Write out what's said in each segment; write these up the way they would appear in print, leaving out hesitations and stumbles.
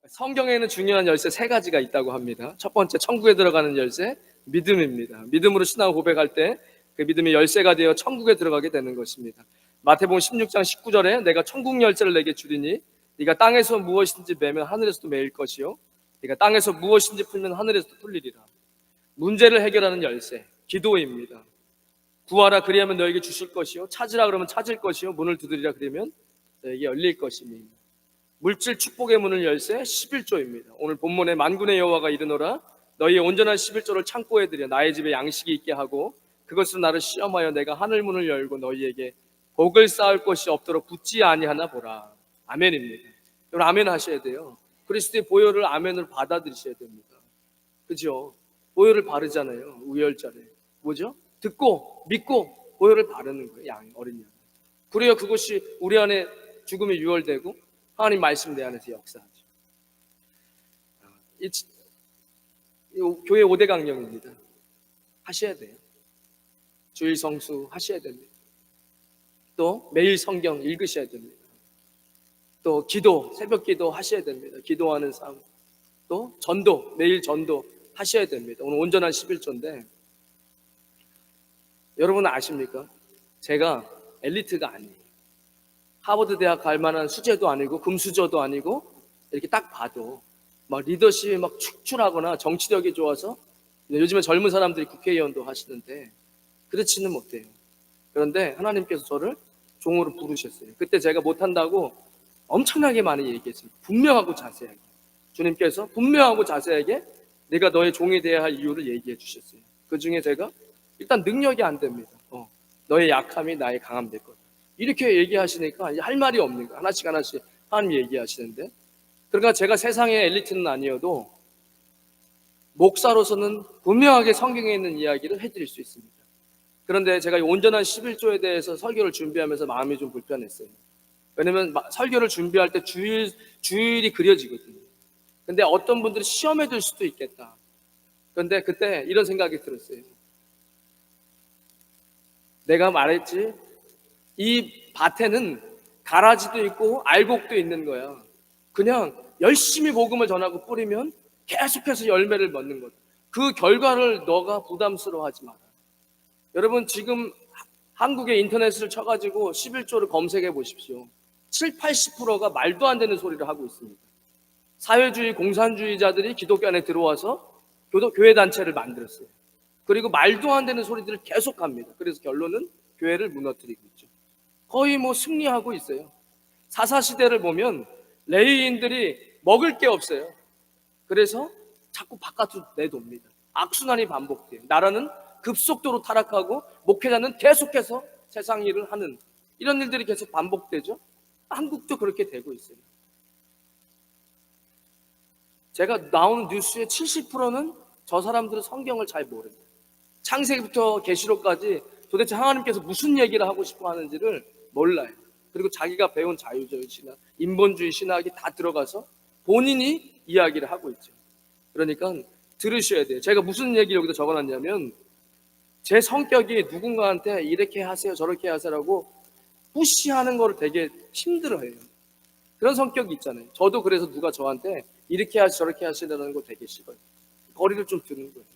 성경에는 중요한 열쇠 세 가지가 있다고 합니다. 첫 번째, 천국에 들어가는 열쇠, 믿음입니다. 믿음으로 신앙을 고백할 때 그 믿음이 열쇠가 되어 천국에 들어가게 되는 것입니다. 마태복음 16장 19절에 내가 천국 열쇠를 내게 주리니 네가 땅에서 무엇인지 매면 하늘에서도 매일 것이요 네가 땅에서 무엇인지 풀면 하늘에서도 풀리리라. 문제를 해결하는 열쇠, 기도입니다. 구하라 그리하면 너에게 주실 것이요 찾으라 그러면 찾을 것이요 문을 두드리라 그러면 너에게 열릴 것입니다. 물질 축복의 문을 열쇠 11조입니다. 오늘 본문에 만군의 여호와가 이르노라 너희의 온전한 11조를 창고에 들여 나의 집에 양식이 있게 하고 그것으로 나를 시험하여 내가 하늘 문을 열고 너희에게 복을 쌓을 것이 없도록 굳지 아니하나 보라. 아멘입니다. 여러분 아멘 하셔야 돼요. 그리스도의 보혈을 아멘으로 받아들이셔야 됩니다. 그죠? 보혈을 바르잖아요. 우열자를 뭐죠? 듣고 믿고 보혈을 바르는 거예요. 양 어린 양. 그래야 그것이 우리 안에 죽음이 유월되고 하나님 말씀 내 안에서 역사하죠. 이 교회 5대 강령입니다. 하셔야 돼요. 주일 성수 하셔야 됩니다. 또 매일 성경 읽으셔야 됩니다. 또 기도, 새벽 기도 하셔야 됩니다. 기도하는 삶. 또 전도, 매일 전도 하셔야 됩니다. 오늘 온전한 11조인데 여러분 아십니까? 제가 엘리트가 아니에요. 하버드 대학 갈 만한 수재도 아니고 금수저도 아니고 이렇게 딱 봐도 막 리더십이 막 축출하거나 정치력이 좋아서 요즘에 젊은 사람들이 국회의원도 하시는데 그렇지는 못해요. 그런데 하나님께서 저를 종으로 부르셨어요. 그때 제가 못한다고 엄청나게 많이 얘기했어요. 분명하고 자세하게. 주님께서 분명하고 자세하게 내가 너의 종이 되어야 할 이유를 얘기해 주셨어요. 그 중에 제가 일단 능력이 안 됩니다. 너의 약함이 나의 강함 될 거다. 이렇게 얘기하시니까 할 말이 없는 거예요. 하나씩 하나씩 하나님 얘기하시는데 그러니까 제가 세상의 엘리트는 아니어도 목사로서는 분명하게 성경에 있는 이야기를 해드릴 수 있습니다. 그런데 제가 온전한 11조에 대해서 설교를 준비하면서 마음이 좀 불편했어요. 왜냐면 설교를 준비할 때 주일이 그려지거든요. 근데 어떤 분들은 시험에 들 수도 있겠다. 그런데 그때 이런 생각이 들었어요. 내가 말했지 이 밭에는 가라지도 있고 알곡도 있는 거야. 그냥 열심히 복음을 전하고 뿌리면 계속해서 열매를 맺는 거다. 그 결과를 너가 부담스러워하지 마라. 여러분 지금 한국의 인터넷을 쳐가지고 11조를 검색해 보십시오. 7, 80%가 말도 안 되는 소리를 하고 있습니다. 사회주의 공산주의자들이 기독교 안에 들어와서 교회 단체를 만들었어요. 그리고 말도 안 되는 소리들을 계속합니다. 그래서 결론은 교회를 무너뜨리고 있죠. 거의 승리하고 있어요. 사사시대를 보면 레위인들이 먹을 게 없어요. 그래서 자꾸 바깥으로 내놉니다. 악순환이 반복돼요. 나라는 급속도로 타락하고 목회자는 계속해서 세상 일을 하는 이런 일들이 계속 반복되죠. 한국도 그렇게 되고 있어요. 제가 나오는 뉴스의 70%는 저 사람들은 성경을 잘 모릅니다. 창세기부터 계시록까지 도대체 하나님께서 무슨 얘기를 하고 싶어 하는지를 몰라요. 그리고 자기가 배운 자유주의 신학, 인본주의 신학이 다 들어가서 본인이 이야기를 하고 있죠. 그러니까 들으셔야 돼요. 제가 무슨 얘기를 여기다 적어놨냐면 제 성격이 누군가한테 이렇게 하세요 저렇게 하세요라고 푸시하는 거를 되게 힘들어해요. 그런 성격이 있잖아요. 저도 그래서 누가 저한테 이렇게 하시 저렇게 하시라는 거 되게 싫어요. 거리를 좀 두는 거예요.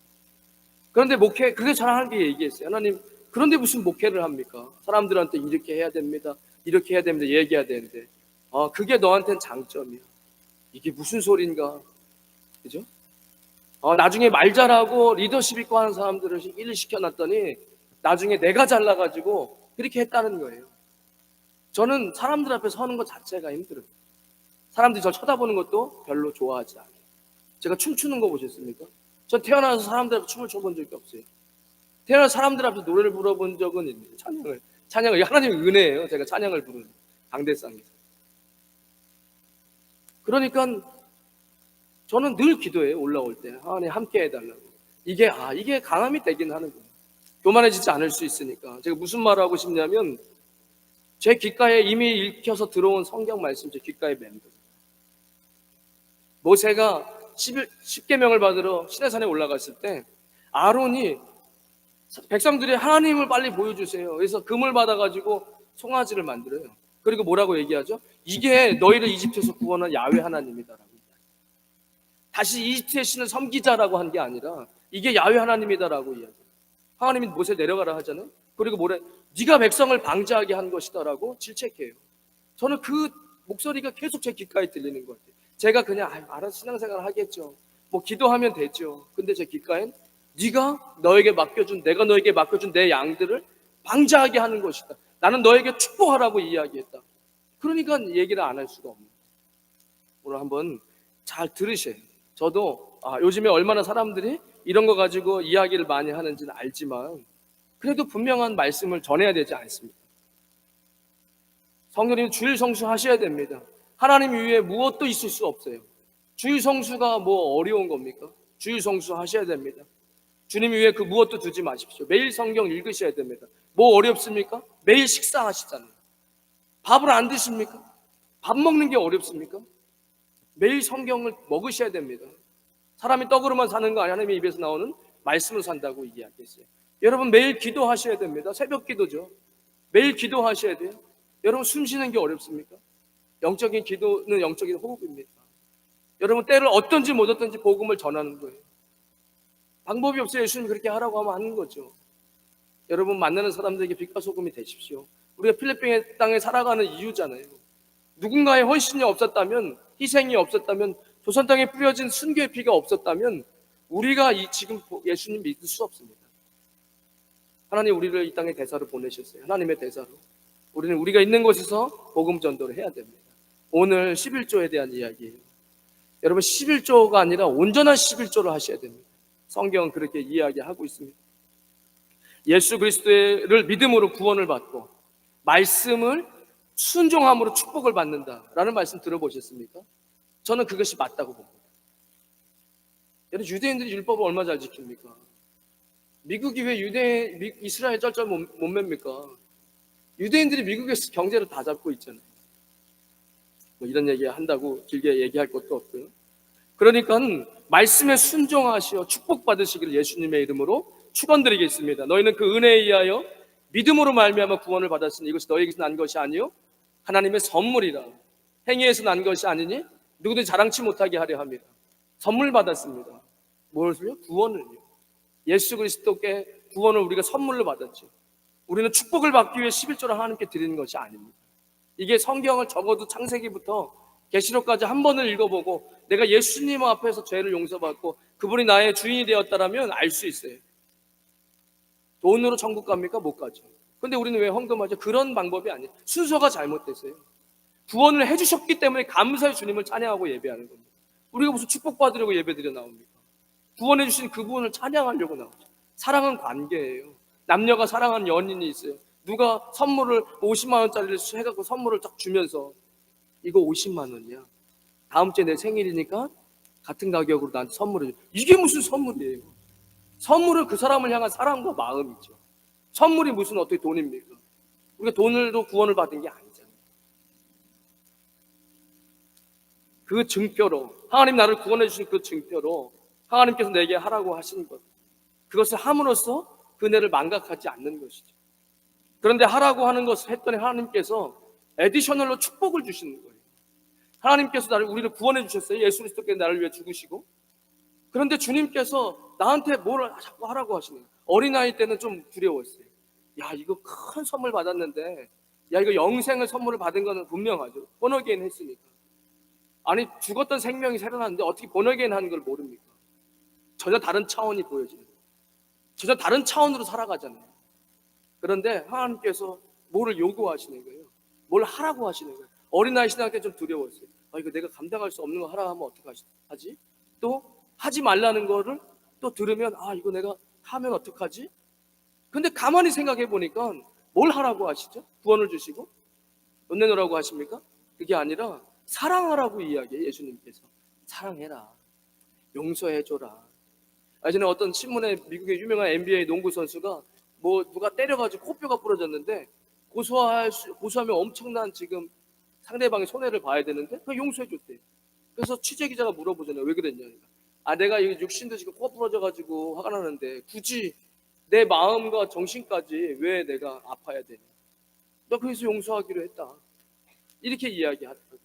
그런데 목회 그렇게 잘하게 얘기했어요. 하나님 그런데 무슨 목회를 합니까? 사람들한테 이렇게 해야 됩니다. 이렇게 해야 됩니다. 얘기해야 되는데 그게 너한테는 장점이야. 이게 무슨 소린가? 그죠? 나중에 말 잘하고 리더십 있고 하는 사람들을 일을 시켜놨더니 나중에 내가 잘나가지고 그렇게 했다는 거예요. 저는 사람들 앞에 서는 것 자체가 힘들어요. 사람들이 저 쳐다보는 것도 별로 좋아하지 않아요. 제가 춤추는 거 보셨습니까? 전 태어나서 사람들 앞에 춤을 춰본 적이 없어요. 태어나서 사람들 앞에 노래를 불러본 적은 있는데 찬양을 하나님의 은혜예요. 제가 찬양을 부르는 강대상에서. 그러니까 저는 늘 기도해요. 올라올 때 하나님 함께 해달라고. 이게 강함이 되긴 하는 거예요. 교만해지지 않을 수 있으니까. 제가 무슨 말을 하고 싶냐면 제 귓가에 이미 읽혀서 들어온 성경 말씀 제 귓가에 맴돌아요. 모세가 10계명을 받으러 시내산에 올라갔을 때 아론이 백성들이 하나님을 빨리 보여주세요. 그래서 금을 받아가지고 송아지를 만들어요. 그리고 뭐라고 얘기하죠? 이게 너희를 이집트에서 구원한 야훼 하나님이다라고. 다시 이집트의 신을 섬기자라고 한 게 아니라 이게 야훼 하나님이다라고 이야기해요. 하나님이 모세 내려가라 하잖아요. 그리고 뭐래? 네가 백성을 방자하게 한 것이다라고 질책해요. 저는 그 목소리가 계속 제 귓가에 들리는 것 같아요. 제가 그냥 알아서 신앙생활 하겠죠. 뭐 기도하면 되죠. 근데 제 귓가엔 네가 너에게 맡겨준, 내가 너에게 맡겨준 내 양들을 방자하게 하는 것이다. 나는 너에게 축복하라고 이야기했다. 그러니까 얘기를 안 할 수가 없는 거예요. 오늘 한번 잘 들으세요. 저도 요즘에 얼마나 사람들이 이런 거 가지고 이야기를 많이 하는지는 알지만 그래도 분명한 말씀을 전해야 되지 않습니까? 성도님 주일 성수 하셔야 됩니다. 하나님 위에 무엇도 있을 수 없어요. 주일 성수가 뭐 어려운 겁니까? 주일 성수 하셔야 됩니다. 주님 위에 그 무엇도 두지 마십시오. 매일 성경 읽으셔야 됩니다. 뭐 어렵습니까? 매일 식사하시잖아요. 밥을 안 드십니까? 밥 먹는 게 어렵습니까? 매일 성경을 먹으셔야 됩니다. 사람이 떡으로만 사는 거 아니야. 하나님의 입에서 나오는 말씀을 산다고 이야기했어요. 여러분 매일 기도하셔야 됩니다. 새벽 기도죠. 매일 기도하셔야 돼요. 여러분 숨 쉬는 게 어렵습니까? 영적인 기도는 영적인 호흡입니다. 여러분 때를 어떤지 못 어떤지 복음을 전하는 거예요. 방법이 없어요. 예수님 그렇게 하라고 하면 하는 거죠. 여러분 만나는 사람들에게 빛과 소금이 되십시오. 우리가 필리핀 땅에 살아가는 이유잖아요. 누군가의 헌신이 없었다면, 희생이 없었다면, 조선 땅에 뿌려진 순교의 피가 없었다면 우리가 지금 예수님 믿을 수 없습니다. 하나님 우리를 이 땅에 대사로 보내셨어요. 하나님의 대사로. 우리는 우리가 있는 곳에서 복음 전도를 해야 됩니다. 오늘 11조에 대한 이야기예요. 여러분 11조가 아니라 온전한 11조를 하셔야 됩니다. 성경은 그렇게 이야기하고 있습니다. 예수 그리스도를 믿음으로 구원을 받고 말씀을 순종함으로 축복을 받는다라는 말씀 들어보셨습니까? 저는 그것이 맞다고 봅니다. 여러분 유대인들이 율법을 얼마나 잘 지킵니까? 미국이 왜 이스라엘 쩔쩔 못 맵니까? 유대인들이 미국에서 경제를 다 잡고 있잖아요. 뭐 이런 얘기 한다고 길게 얘기할 것도 없고요. 그러니까 말씀에 순종하시어 축복받으시기를 예수님의 이름으로 축원드리겠습니다. 너희는 그 은혜에 의하여 믿음으로 말미암아 구원을 받았으니 이것이 너희에게서 난 것이 아니요 하나님의 선물이라. 행위에서 난 것이 아니니 누구든지 자랑치 못하게 하려 합니다. 선물 받았습니다. 무엇을요? 구원을요. 예수 그리스도께 구원을 우리가 선물로 받았죠. 우리는 축복을 받기 위해 11조를 하나님께 드리는 것이 아닙니다. 이게 성경을 적어도 창세기부터 계시록까지 한 번을 읽어보고 내가 예수님 앞에서 죄를 용서받고 그분이 나의 주인이 되었다라면 알 수 있어요. 돈으로 천국 갑니까? 못 가죠. 근데 우리는 왜 헌금하죠? 그런 방법이 아니에요. 순서가 잘못됐어요. 구원을 해주셨기 때문에 감사의 주님을 찬양하고 예배하는 겁니다. 우리가 무슨 축복받으려고 예배드려 나옵니까? 구원해 주신 그분을 찬양하려고 나오죠. 사랑은 관계예요. 남녀가 사랑하는 연인이 있어요. 누가 선물을 50만 원짜리를 해갖고 선물을 딱 주면서 이거 50만 원이야. 다음 주에 내 생일이니까 같은 가격으로 나한테 선물을 줘. 이게 무슨 선물이에요? 선물은 그 사람을 향한 사랑과 마음이죠. 선물이 무슨 어떻게 돈입니까? 우리가 돈으로 구원을 받은 게 아니잖아요. 그 증표로 하나님 나를 구원해 주신 그 증표로 하나님께서 내게 하라고 하신 것, 그것을 함으로써 그 은혜를 망각하지 않는 것이죠. 그런데 하라고 하는 것을 했더니 하나님께서 에디셔널로 축복을 주시는 거예요. 하나님께서 우리를 구원해 주셨어요. 예수 그리스도께 나를 위해 죽으시고. 그런데 주님께서 나한테 뭘 자꾸 하라고 하시는 거예요. 어린아이 때는 좀 두려웠어요. 야, 이거 큰 선물 받았는데, 야, 이거 영생을 선물을 받은 거는 분명하죠. 본어게인 했으니까. 아니, 죽었던 생명이 살아났는데 어떻게 본어게인 하는 걸 모릅니까? 전혀 다른 차원이 보여지는 거예요. 전혀 다른 차원으로 살아가잖아요. 그런데 하나님께서 뭐를 요구하시는 거예요? 뭘 하라고 하시는 거예요? 어린아이 신앙 때 좀 두려웠어요. 이거 내가 감당할 수 없는 거 하라 하면 어떡하지? 또 하지 말라는 거를 또 들으면 이거 내가 하면 어떡하지? 근데 가만히 생각해 보니까 뭘 하라고 하시죠? 구원을 주시고 돈 내놓으라고 하십니까? 그게 아니라 사랑하라고 이야기해요. 예수님께서 사랑해라, 용서해줘라. 예전에 어떤 신문에 미국의 유명한 NBA 농구 선수가 뭐 누가 때려가지고 코뼈가 부러졌는데 고소하면 엄청난 지금 상대방의 손해를 봐야 되는데 그걸 용서해줬대요. 그래서 취재기자가 물어보잖아요. 왜 그랬냐니까. 내가 이 육신도 지금 코가 부러져가지고 화가 나는데 굳이 내 마음과 정신까지 왜 내가 아파야 되냐. 나 그래서 용서하기로 했다. 이렇게 이야기하더라고요.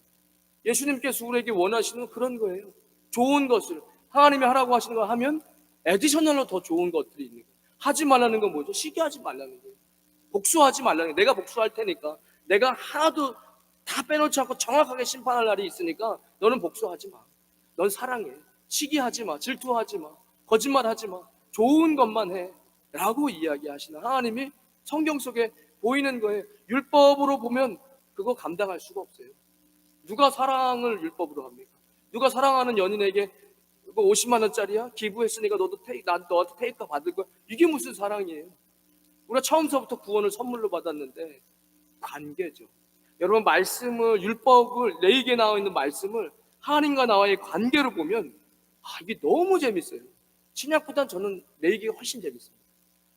예수님께서 우리에게 원하시는 건 그런 거예요. 좋은 것을 하나님이 하라고 하시는 걸 하면 에디셔널로 더 좋은 것들이 있는 거예요. 하지 말라는 건 뭐죠? 시기하지 말라는 거예요. 복수하지 말라는 거예요. 내가 복수할 테니까, 내가 하나도 다 빼놓지 않고 정확하게 심판할 날이 있으니까 너는 복수하지 마. 넌 사랑해. 시기하지 마. 질투하지 마. 거짓말하지 마. 좋은 것만 해. 라고 이야기하시는 하나님이 성경 속에 보이는 거예요. 율법으로 보면 그거 감당할 수가 없어요. 누가 사랑을 율법으로 합니까? 누가 사랑하는 연인에게 이거 50만 원짜리야? 기부했으니까 너도 너한테 테이크 받을 거야? 이게 무슨 사랑이에요? 우리가 처음서부터 구원을 선물로 받았는데 관계죠. 여러분, 말씀을, 율법을, 레위기에 나와 있는 말씀을 하나님과 나와의 관계로 보면 이게 너무 재밌어요. 신약보단 저는 레위기가 훨씬 재밌어요.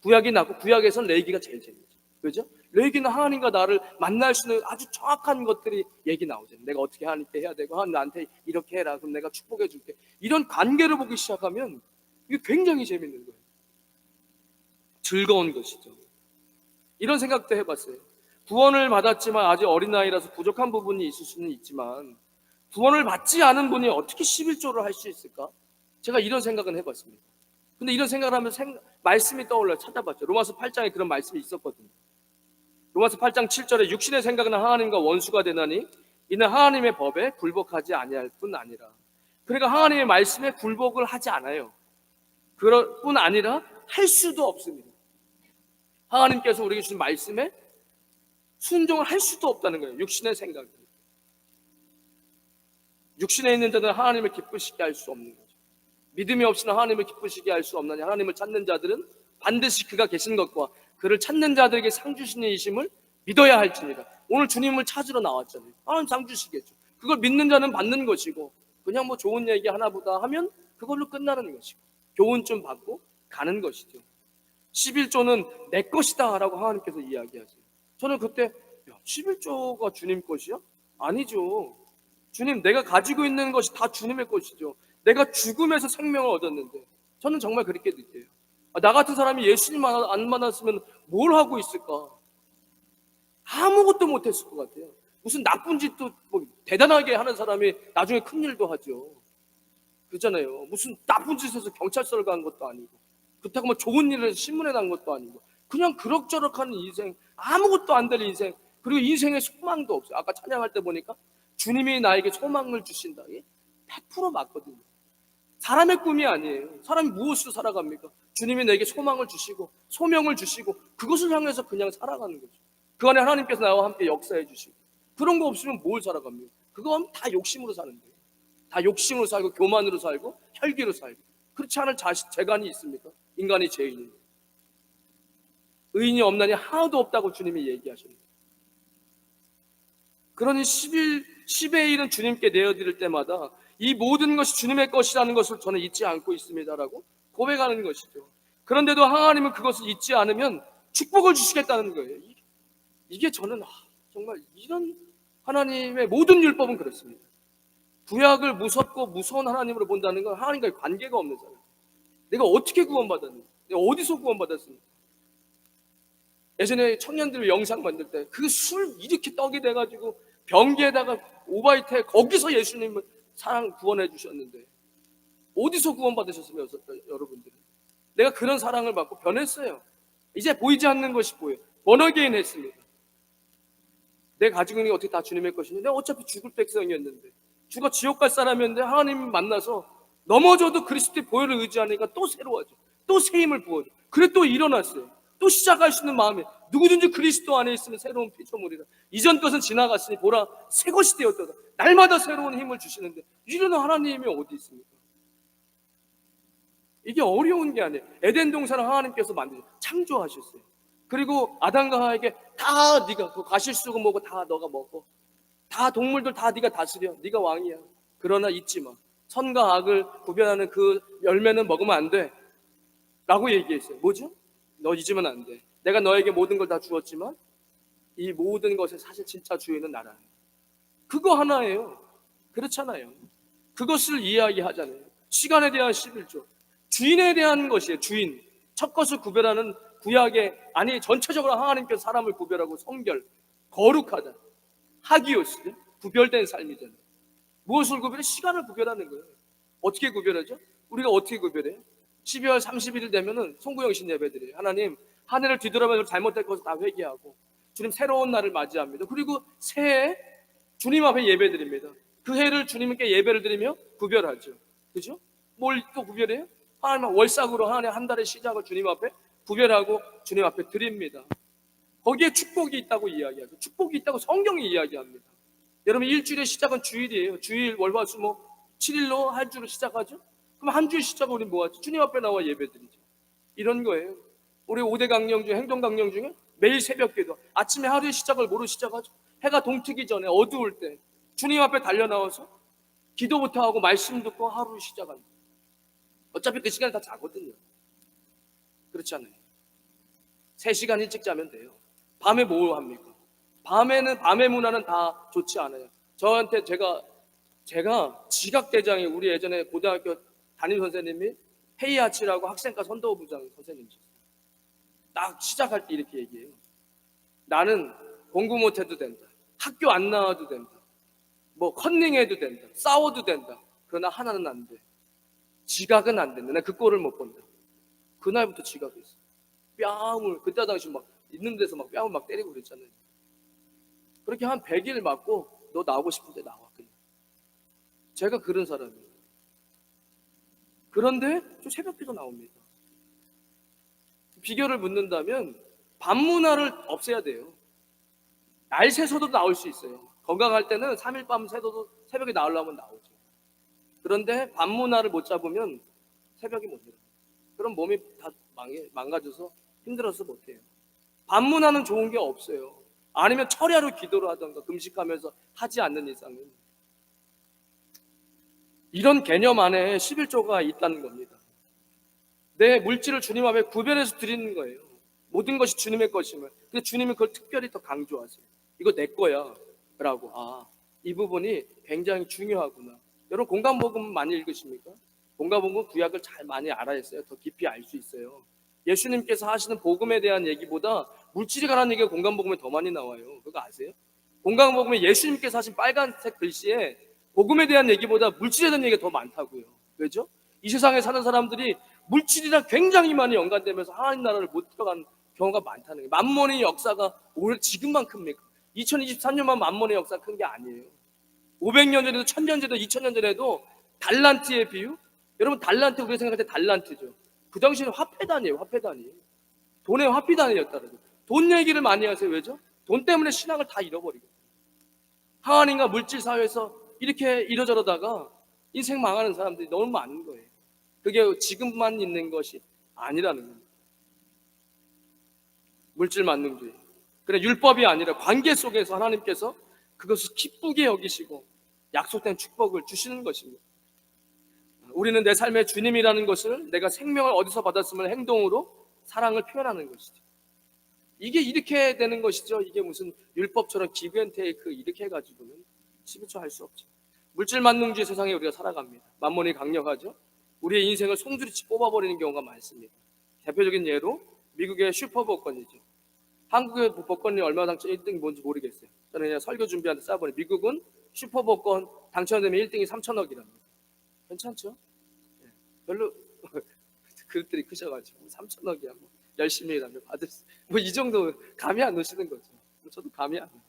구약이 낫고 구약에서는 레위기가 제일 재밌죠. 그죠? 레위기는 하나님과 나를 만날 수 있는 아주 정확한 것들이 얘기 나오잖아요. 내가 어떻게 하나님께 해야 되고, 하나님 나한테 이렇게 해라, 그럼 내가 축복해 줄게. 이런 관계를 보기 시작하면 이게 굉장히 재밌는 거예요. 즐거운 것이죠. 이런 생각도 해봤어요. 구원을 받았지만 아직 어린 나이라서 부족한 부분이 있을 수는 있지만 구원을 받지 않은 분이 어떻게 11조를 할 수 있을까? 제가 이런 생각은 해봤습니다. 근데 이런 생각을 하면 말씀이 떠올라요. 찾아봤죠. 로마서 8장에 그런 말씀이 있었거든요. 로마서 8장 7절에 육신의 생각은 하나님과 원수가 되나니 이는 하나님의 법에 굴복하지 아니할 뿐 아니라. 그러니까 하나님의 말씀에 굴복을 하지 않아요. 그럴 뿐 아니라 할 수도 없습니다. 하나님께서 우리에게 주신 말씀에 순종을 할 수도 없다는 거예요. 육신의 생각이. 육신에 있는 자들은 하나님을 기쁘시게 할 수 없는 거죠. 믿음이 없이는 하나님을 기쁘시게 할 수 없나니 하나님을 찾는 자들은 반드시 그가 계신 것과 그를 찾는 자들에게 상 주시는 이심을 믿어야 할지니라. 오늘 주님을 찾으러 나왔잖아요. 하나님 상 주시겠죠. 그걸 믿는 자는 받는 것이고, 그냥 뭐 좋은 얘기 하나보다 하면 그걸로 끝나는 것이고, 교훈 좀 받고 가는 것이죠. 11조는 내 것이다 라고 하나님께서 이야기하세요. 저는 그때 11조가 주님 것이야? 아니죠. 주님, 내가 가지고 있는 것이 다 주님의 것이죠. 내가 죽음에서 생명을 얻었는데, 저는 정말 그렇게 느껴요. 나 같은 사람이 예수님 안 만났으면 뭘 하고 있을까? 아무것도 못했을 것 같아요. 무슨 나쁜 짓도 뭐 대단하게 하는 사람이 나중에 큰 일도 하죠. 그렇잖아요. 무슨 나쁜 짓에서 경찰서를 간 것도 아니고, 그렇다고 뭐 좋은 일을 신문에 난 것도 아니고, 그냥 그럭저럭하는 인생, 아무것도 안 될 인생, 그리고 인생에 소망도 없어요. 아까 찬양할 때 보니까 주님이 나에게 소망을 주신다. 100% 맞거든요. 사람의 꿈이 아니에요. 사람이 무엇으로 살아갑니까? 주님이 내게 소망을 주시고 소명을 주시고 그것을 향해서 그냥 살아가는 거죠. 그 안에 하나님께서 나와 함께 역사해 주시고, 그런 거 없으면 뭘 살아갑니까? 그거 하면 다 욕심으로 사는데, 다 욕심으로 살고 교만으로 살고 혈기로 살고. 그렇지 않을 재간이 있습니까? 인간이 죄인인데. 의인이 없나니 하나도 없다고 주님이 얘기하십니다. 그러니 10의 1은 주님께 내어드릴 때마다 이 모든 것이 주님의 것이라는 것을 저는 잊지 않고 있습니다라고 고백하는 것이죠. 그런데도 하나님은 그것을 잊지 않으면 축복을 주시겠다는 거예요. 이게 저는 정말 이런 하나님의 모든 율법은 그렇습니다. 구약을 무섭고 무서운 하나님으로 본다는 건 하나님과의 관계가 없는 사람. 내가 어떻게 구원받았는지, 내가 어디서 구원받았습니까? 예전에 청년들 영상 만들 때 그 술 이렇게 떡이 돼가지고 변기에다가 오바이트에 거기서 예수님을 사랑 구원해 주셨는데 어디서 구원받으셨으면 여러분들은? 내가 그런 사랑을 받고 변했어요. 이제 보이지 않는 것이 보여요. 번어게인 했습니다. 내가 가지고 있는 게 어떻게 다 주님의 것인데, 내가 어차피 죽을 백성이었는데, 죽어 지옥 갈 사람이었는데 하나님 만나서 넘어져도 그리스도의 보혈을 의지하니까 또 새로워져. 또 새 힘을 부어줘. 그래 또 일어났어요. 또 시작할 수 있는 마음에 누구든지 그리스도 안에 있으면 새로운 피조물이라. 이전 것은 지나갔으니 보라 새 것이 되었도다. 날마다 새로운 힘을 주시는데 이런 하나님이 어디 있습니까? 이게 어려운 게 아니에요. 에덴 동산을 하나님께서 창조하셨어요. 그리고 아담과 하와에게 다 네가 그 과실 쓰고 뭐고 다 너가 먹고, 다 동물들 다 네가 다스려, 네가 왕이야. 그러나 잊지 마, 선과 악을 구별하는 그 열매는 먹으면 안 돼 라고 얘기했어요. 뭐죠? 너 잊으면 안 돼. 내가 너에게 모든 걸 다 주었지만 이 모든 것의 사실 진짜 주인은 나라는, 그거 하나예요. 그렇잖아요. 그것을 이야기하잖아요. 시간에 대한 11조, 주인에 대한 것이에요. 주인, 첫 것을 구별하는 구약의, 아니 전체적으로 하나님께서 사람을 구별하고 성결, 거룩하다, 하기오스, 구별된 삶이잖아요. 무엇을 구별해? 시간을 구별하는 거예요. 어떻게 구별하죠? 우리가 어떻게 구별해요? 12월 31일 되면은 송구영신 예배드려요. 하나님, 한 해를 뒤돌아보면 잘못될 것을 다 회개하고 주님 새로운 날을 맞이합니다. 그리고 새해 주님 앞에 예배드립니다. 그 해를 주님께 예배를 드리며 구별하죠. 그죠? 뭘 또 구별해요? 하나님 월삭으로 한 달의 시작을 주님 앞에 구별하고 주님 앞에 드립니다. 거기에 축복이 있다고 이야기하죠. 축복이 있다고 성경이 이야기합니다. 여러분, 일주일의 시작은 주일이에요. 주일, 월화수목 7일로 한 주를 시작하죠. 그럼 한 주의 시작을 우리 뭐 하죠? 주님 앞에 나와 예배드리죠. 이런 거예요. 우리 5대 강령 중에, 행동 강령 중에 매일 새벽기도, 아침에 하루의 시작을 뭐로 시작하죠? 해가 동트기 전에 어두울 때 주님 앞에 달려 나와서 기도부터 하고 말씀 듣고 하루를 시작합니다. 어차피 그 시간에 다 자거든요. 그렇지 않아요? 3시간 일찍 자면 돼요. 밤에 뭐 합니까? 밤의 문화는 다 좋지 않아요. 저한테 제가 지각대장이, 우리 예전에 고등학교 담임 선생님이 헤이아치라고 학생과 선도부장 선생님이셨어요. 딱 시작할 때 이렇게 얘기해요. 나는 공부 못해도 된다. 학교 안 나와도 된다. 뭐 컨닝해도 된다. 싸워도 된다. 그러나 하나는 안 돼. 지각은 안 된다. 난 그 꼴을 못 본다. 그날부터 지각했어. 뺨을, 그때 당시 막 있는 데서 막 뺨을 막 때리고 그랬잖아요. 그렇게 한 100일 맞고 너 나오고 싶은데 나와 그냥. 제가 그런 사람이에요. 그런데 좀 새벽기도 나옵니다. 비결을 묻는다면 밤 문화를 없애야 돼요. 날 새서도 나올 수 있어요. 건강할 때는 3일 밤 새도 새벽에 나오려면 나오죠. 그런데 밤 문화를 못 잡으면 새벽이 못 일어나요. 그럼 몸이 다 망가져서 힘들어서 못해요. 밤 문화는 좋은 게 없어요. 아니면 철야로 기도를 하던가 금식하면서 하지 않는 이상은. 이런 개념 안에 11조가 있다는 겁니다. 내 물질을 주님 앞에 구별해서 드리는 거예요. 모든 것이 주님의 것임을. 근데 주님은 그걸 특별히 더 강조하세요. 이거 내 거야 라고. 이 부분이 굉장히 중요하구나. 여러분, 공감복음 많이 읽으십니까? 공감복음 구약을 잘 많이 알아야 했어요. 더 깊이 알 수 있어요. 예수님께서 하시는 복음에 대한 얘기보다 물질에 관한 얘기가 공감복음에 더 많이 나와요. 그거 아세요? 공감복음에 예수님께서 하신 빨간색 글씨에 복음에 대한 얘기보다 물질에 대한 얘기가 더 많다고요. 왜죠? 이 세상에 사는 사람들이 물질이랑 굉장히 많이 연관되면서 하나님 나라를 못 들어간 경우가 많다는 거예요. 만몬의 역사가 오늘 지금만 큽니까? 2023년만 만몬의 역사가 큰 게 아니에요. 500년 전에도 1000년 전에도 2000년 전에도 달란트의 비유? 여러분, 달란트 우리가 생각할 때 달란트죠. 그 당시에는 화폐단이에요. 화폐단이. 돈의 화폐단이었다는. 돈 얘기를 많이 하세요. 왜죠? 돈 때문에 신앙을 다 잃어버리고 하나님과 물질 사회에서 이렇게 이러저러다가 인생 망하는 사람들이 너무 많은 거예요. 그게 지금만 있는 것이 아니라는 겁니다. 물질 만능주의. 그래, 율법이 아니라 관계 속에서 하나님께서 그것을 기쁘게 여기시고 약속된 축복을 주시는 것입니다. 우리는 내 삶의 주님이라는 것을, 내가 생명을 어디서 받았음을 행동으로 사랑을 표현하는 것이죠. 이게 이렇게 되는 것이죠. 이게 무슨 율법처럼 기브앤테이크 이렇게 해가지고는 11조 할 수 없죠. 물질 만능주의 세상에 우리가 살아갑니다. 만몬이 강력하죠. 우리의 인생을 송두리째 뽑아버리는 경우가 많습니다. 대표적인 예로 미국의 슈퍼복권이죠. 한국의 복권이 얼마 당첨 1등이 뭔지 모르겠어요. 저는 그냥 설교 준비하는데 써보니 미국은 슈퍼복권 당첨되면 1등이 3천억이랍니다. 괜찮죠? 네. 별로 그릇들이 크셔가지고 3천억이야 뭐 열심히 일하면 받을 수, 뭐 이 정도 감이 안 오시는 거죠. 저도 감이 안 와요.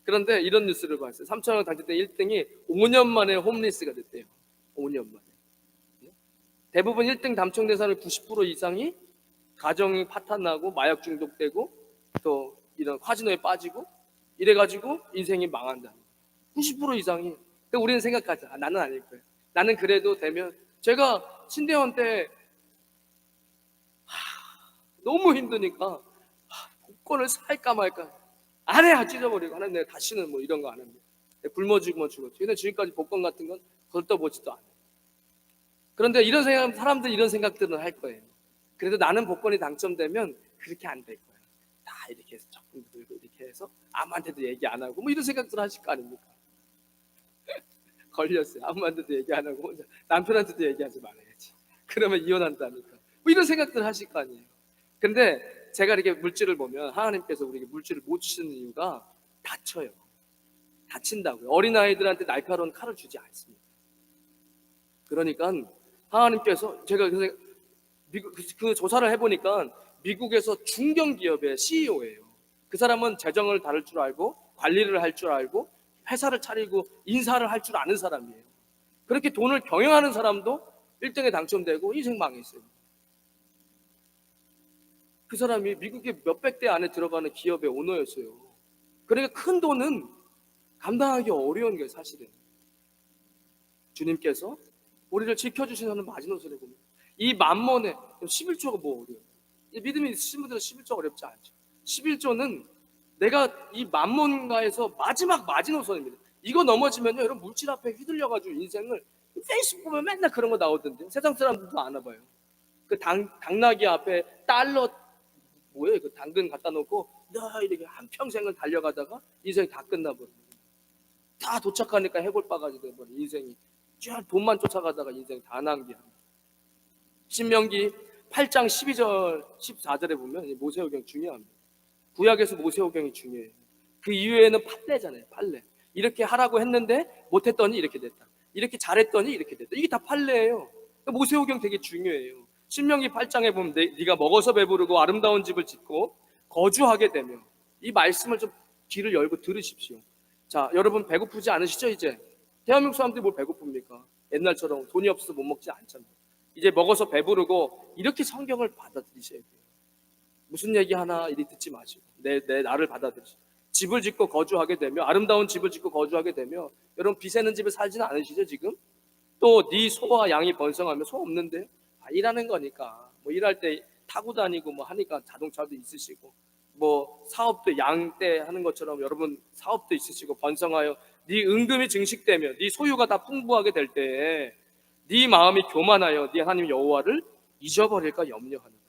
그런데 이런 뉴스를 봤어요. 3천억 당첨된 1등이 5년 만에 홈리스가 됐대요. 5년 만에. 대부분 1등 당첨된 사람의 90% 이상이 가정이 파탄나고 마약 중독되고 또 이런 카지노에 빠지고 이래가지고 인생이 망한다. 90% 이상이. 우리는 생각하자. 나는 아닐 거예요. 나는 그래도 되면. 제가 신대원 때 너무 힘드니까 복권을 살까 말까 안 해. 찢어버리고 하나님, 내가 다시는 뭐 이런 거 안 합니다. 굶어 죽으면 죽었지. 근데 지금까지 복권 같은 건 걷어보지도 않아요. 그런데 이런 생각, 사람들 이런 생각들은 할 거예요. 그래도 나는 복권이 당첨되면 그렇게 안 될 거야. 다 이렇게 해서 적금 들고 이렇게 해서 아무한테도 얘기 안 하고 뭐 이런 생각들 하실 거 아닙니까? 걸렸어요. 아무한테도 얘기 안 하고 혼자 남편한테도 얘기하지 말아야지. 그러면 이혼한다니까. 뭐 이런 생각들 하실 거 아니에요. 근데 제가 이렇게 물질을 보면 하나님께서 우리에게 물질을 못 주시는 이유가 다쳐요. 다친다고요. 어린아이들한테 날카로운 칼을 주지 않습니다. 그러니까 하나님께서 제가 그래서 미국 그 조사를 해보니까 미국에서 중견기업의 CEO예요. 그 사람은 재정을 다룰 줄 알고 관리를 할 줄 알고 회사를 차리고 인사를 할 줄 아는 사람이에요. 그렇게 돈을 경영하는 사람도 1등에 당첨되고 인생 망했어요. 그 사람이 미국의 몇백 대 안에 들어가는 기업의 오너였어요. 그러니까 큰 돈은 감당하기 어려운 게 사실은. 주님께서 우리를 지켜주시는 마지노선에 보면 이 만mon에 11조가 뭐 어려워요? 이 믿음이 있으신 분들은 11조 어렵지 않죠. 11조는 내가 이 만mon가에서 마지막 마지노선입니다. 이거 넘어지면요, 여러분 물질 앞에 휘둘려가지고 인생을 페이스북 보면 맨날 그런 거 나오던데 세상 사람들도 아나 봐요. 그 당나귀 앞에 달러 뭐예요? 그 당근 갖다 놓고 너 이렇게 한 평생을 달려가다가 인생이 다 끝나버려요. 다 도착하니까 해골바가지 돼버려 인생이. 쭉 돈만 쫓아가다가 인생 다 낭비합니다. 신명기 8장 12절 14절에 보면 모세오경 중요합니다. 구약에서 모세오경이 중요해요. 그 이후에는 판례잖아요. 판례. 이렇게 하라고 했는데 못했더니 이렇게 됐다. 이렇게 잘했더니 이렇게 됐다. 이게 다 판례예요. 모세오경 되게 중요해요. 신명기 8장에 보면 네가 먹어서 배부르고 아름다운 집을 짓고 거주하게 되면, 이 말씀을 좀 귀를 열고 들으십시오. 자, 여러분 배고프지 않으시죠? 이제 대한민국 사람들이 뭘 배고픕니까? 옛날처럼 돈이 없어서 못 먹지 않잖아요. 이제 먹어서 배부르고 이렇게 성경을 받아들이셔야 돼요. 무슨 얘기 하나 이리 듣지 마시고 내 나를 받아들이시고, 집을 짓고 거주하게 되며, 아름다운 집을 짓고 거주하게 되며, 여러분 비 새는 집에 살지는 않으시죠 지금? 또 네 소와 양이 번성하면 소 없는데 일하는 거니까 뭐 일할 때 타고 다니고 뭐 하니까 자동차도 있으시고, 뭐 사업도 양떼 하는 것처럼 여러분 사업도 있으시고 번성하여 네 은금이 증식되며 네 소유가 다 풍부하게 될 때에 네 마음이 교만하여 네 하나님 여호와를 잊어버릴까 염려하는 거야.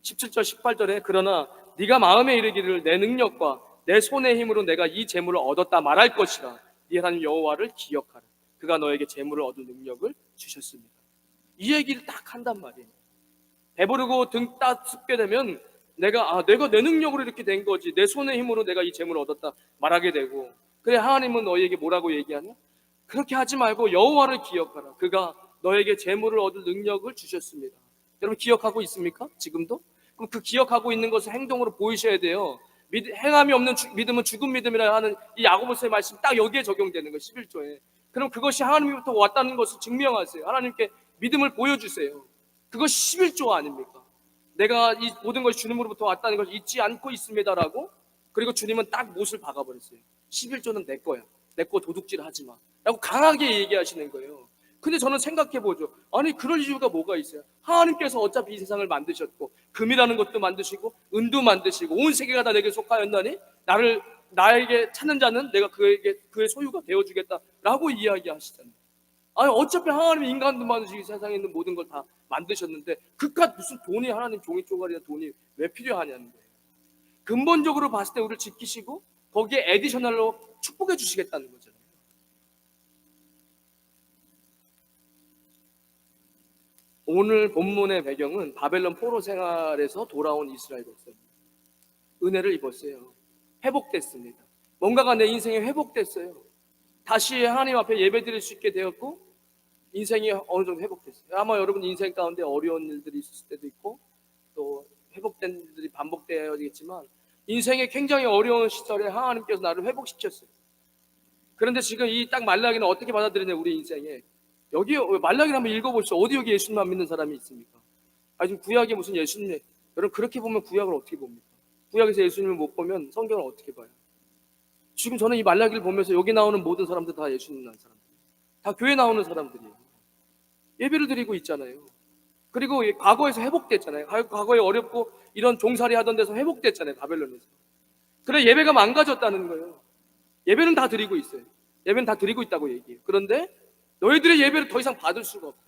17절 18절에 그러나 네가 마음에 이르기를 내 능력과 내 손의 힘으로 내가 이 재물을 얻었다 말할 것이라. 네 하나님 여호와를 기억하라. 그가 너에게 재물을 얻을 능력을 주셨습니다. 이 얘기를 딱 한단 말이에요. 배부르고 등 따숩게 되면 내가 내 능력으로 이렇게 된 거지, 내 손의 힘으로 내가 이 재물을 얻었다 말하게 되고, 그래 하나님은 너에게 뭐라고 얘기하냐? 그렇게 하지 말고 여호와를 기억하라. 그가 너에게 재물을 얻을 능력을 주셨습니다. 여러분 기억하고 있습니까? 지금도? 그럼 그 기억하고 있는 것을 행동으로 보이셔야 돼요. 행함이 없는 믿음은 죽은 믿음이라 하는 이 야고보서의 말씀 딱 여기에 적용되는 거예요. 11조에. 그럼 그것이 하나님부터 왔다는 것을 증명하세요. 하나님께 믿음을 보여주세요. 그것이 11조 아닙니까? 내가 이 모든 것이 주님으로부터 왔다는 것을 잊지 않고 있습니다라고. 그리고 주님은 딱 못을 박아버렸어요. 11조는 내 거야. 내 거 도둑질 하지 마 라고 강하게 얘기하시는 거예요. 근데 저는 생각해보죠. 아니 그럴 이유가 뭐가 있어요? 하나님께서 어차피 이 세상을 만드셨고 금이라는 것도 만드시고 은도 만드시고 온 세계가 다 내게 속하였나니 나에게 찾는 자는 내가 그의 소유가 되어주겠다라고 이야기하시잖아요. 아니 어차피 하나님이 인간도 만드시고 세상에 있는 모든 걸 다 만드셨는데 그깟 무슨 돈이, 하나님 종이 쪼가리나 돈이 왜 필요하냐는 거예요. 근본적으로 봤을 때 우리를 지키시고 거기에 에디셔널로 축복해 주시겠다는 거잖아요. 오늘 본문의 배경은 바벨론 포로 생활에서 돌아온 이스라엘 백성입니다. 은혜를 입었어요. 회복됐습니다. 뭔가가 내 인생에 회복됐어요. 다시 하나님 앞에 예배드릴 수 있게 되었고 인생이 어느 정도 회복됐어요. 아마 여러분 인생 가운데 어려운 일들이 있을 때도 있고 또 회복된 일들이 반복되어야겠지만, 인생의 굉장히 어려운 시절에 하나님께서 나를 회복시켰어요. 그런데 지금 이 딱 말라기는 어떻게 받아들이냐, 우리 인생에. 여기 말라기를 한번 읽어보시죠. 어디 여기 예수님만 믿는 사람이 있습니까? 지금 구약에 무슨 예수님, 여러분 그렇게 보면 구약을 어떻게 봅니까? 구약에서 예수님을 못 보면 성경을 어떻게 봐요? 지금 저는 이 말라기를 보면서 여기 나오는 모든 사람들 다 예수님 낳은 사람들, 다 교회 나오는 사람들이에요. 예배를 드리고 있잖아요. 그리고 과거에서 회복됐잖아요. 과거에 어렵고 이런 종살이 하던 데서 회복됐잖아요. 바벨론에서. 그래 예배가 망가졌다는 거예요. 예배는 다 드리고 있어요. 예배는 다 드리고 있다고 얘기해요. 그런데 너희들의 예배를 더 이상 받을 수가 없다,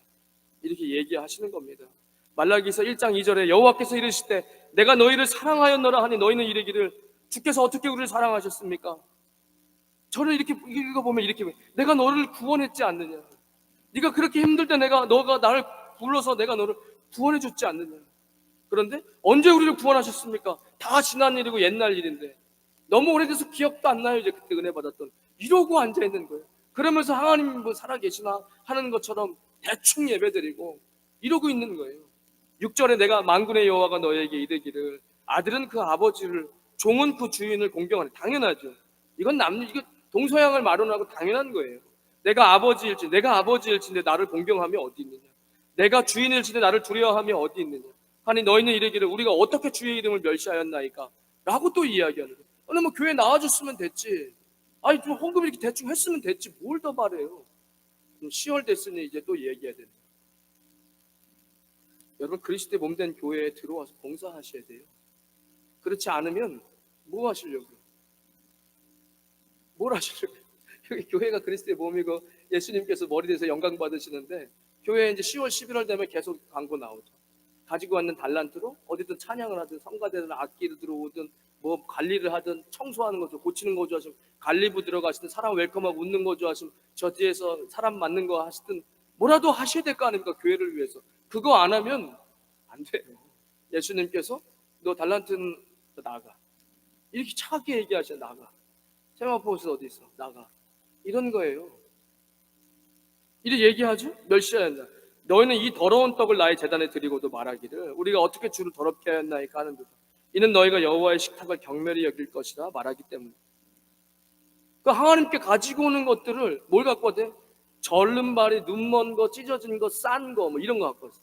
이렇게 얘기하시는 겁니다. 말라기서 1장 2절에 여호와께서 이르실 때 내가 너희를 사랑하였노라 하니 너희는 이르기를 주께서 어떻게 우리를 사랑하셨습니까? 저를 이렇게 읽어보면 이렇게, 내가 너를 구원했지 않느냐? 네가 그렇게 힘들 때 너가 나를 불러서 내가 너를 구원해 줬지 않느냐? 그런데 언제 우리를 구원하셨습니까? 다 지난 일이고 옛날 일인데 너무 오래돼서 기억도 안 나요. 이제 그때 은혜 받았던, 이러고 앉아 있는 거예요. 그러면서 하나님 뭐 살아계시나 하는 것처럼 대충 예배드리고 이러고 있는 거예요. 6절에 내가 만군의 여호와가 너에게 이르기를 아들은 그 아버지를 종은 그 주인을 공경하는, 당연하죠. 이건 이거 동서양을 마련하고 당연한 거예요. 내가 아버지일진데 나를 공경하며 어디 있느냐, 내가 주인일진데 나를 두려워하며 어디 있느냐 하니 너희는 이르기를 우리가 어떻게 주의 이름을 멸시하였나이까 라고 또 이야기하는 거예요. 아니 뭐 교회 나와줬으면 됐지, 아니 좀 헌금 이렇게 대충 했으면 됐지, 뭘 더 바래요. 10월 됐으니 이제 또 얘기해야 되는. 여러분, 그리스도의 몸된 교회에 들어와서 봉사하셔야 돼요. 그렇지 않으면 뭐 하시려고요? 뭘 하시려고요? 여기 교회가 그리스도의 몸이고 예수님께서 머리 돼서 영광 받으시는데, 교회에 이제 10월, 11월 되면 계속 광고 나오죠. 가지고 왔는 달란트로 어디든 찬양을 하든 성가대든 악기를 들어오든 뭐 관리를 하든 청소하는 거죠. 고치는 거 좋아하시면 관리부 들어가시든 사람 웰컴하고 웃는 거 좋아하시면 저 뒤에서 사람 맞는 거 하시든 뭐라도 하셔야 될 거 아닙니까? 교회를 위해서. 그거 안 하면 안 돼요. 예수님께서 너 달란트는 나가, 이렇게 차갑게 얘기하셔. 나가. 세마포스 어디 있어? 나가. 이런 거예요. 이렇게 얘기하죠. 멸시해야 한다. 너희는 이 더러운 떡을 나의 제단에 드리고도 말하기를 우리가 어떻게 주를 더럽게 하였나이까 하는도다. 이는 너희가 여호와의 식탁을 경멸히 여길 것이라 말하기 때문에. 그 하나님께 가지고 오는 것들을 뭘 갖고 왔대? 절름발이, 눈먼 거, 찢어진 거, 싼 거, 뭐 이런 거 갖고 왔어.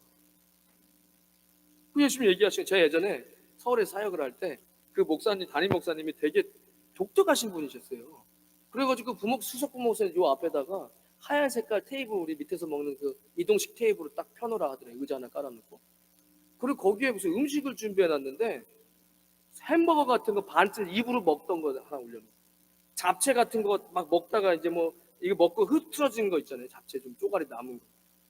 그 예수님 얘기하시는. 제가 예전에 서울에 사역을 할 때 그 목사님, 담임 목사님이 되게 독특하신 분이셨어요. 그래가지고 수석 부목사님 요 앞에다가 하얀 색깔 테이블, 우리 밑에서 먹는 그 이동식 테이블을 딱 펴놓으라 하더래요. 의자 하나 깔아놓고. 그리고 거기에 무슨 음식을 준비해놨는데 햄버거 같은 거 반쯤 입으로 먹던 거 하나 올려놓고, 잡채 같은 거 막 먹다가 이제 뭐 이거 먹고 흐트러진 거 있잖아요. 잡채 좀 쪼가리 남은 거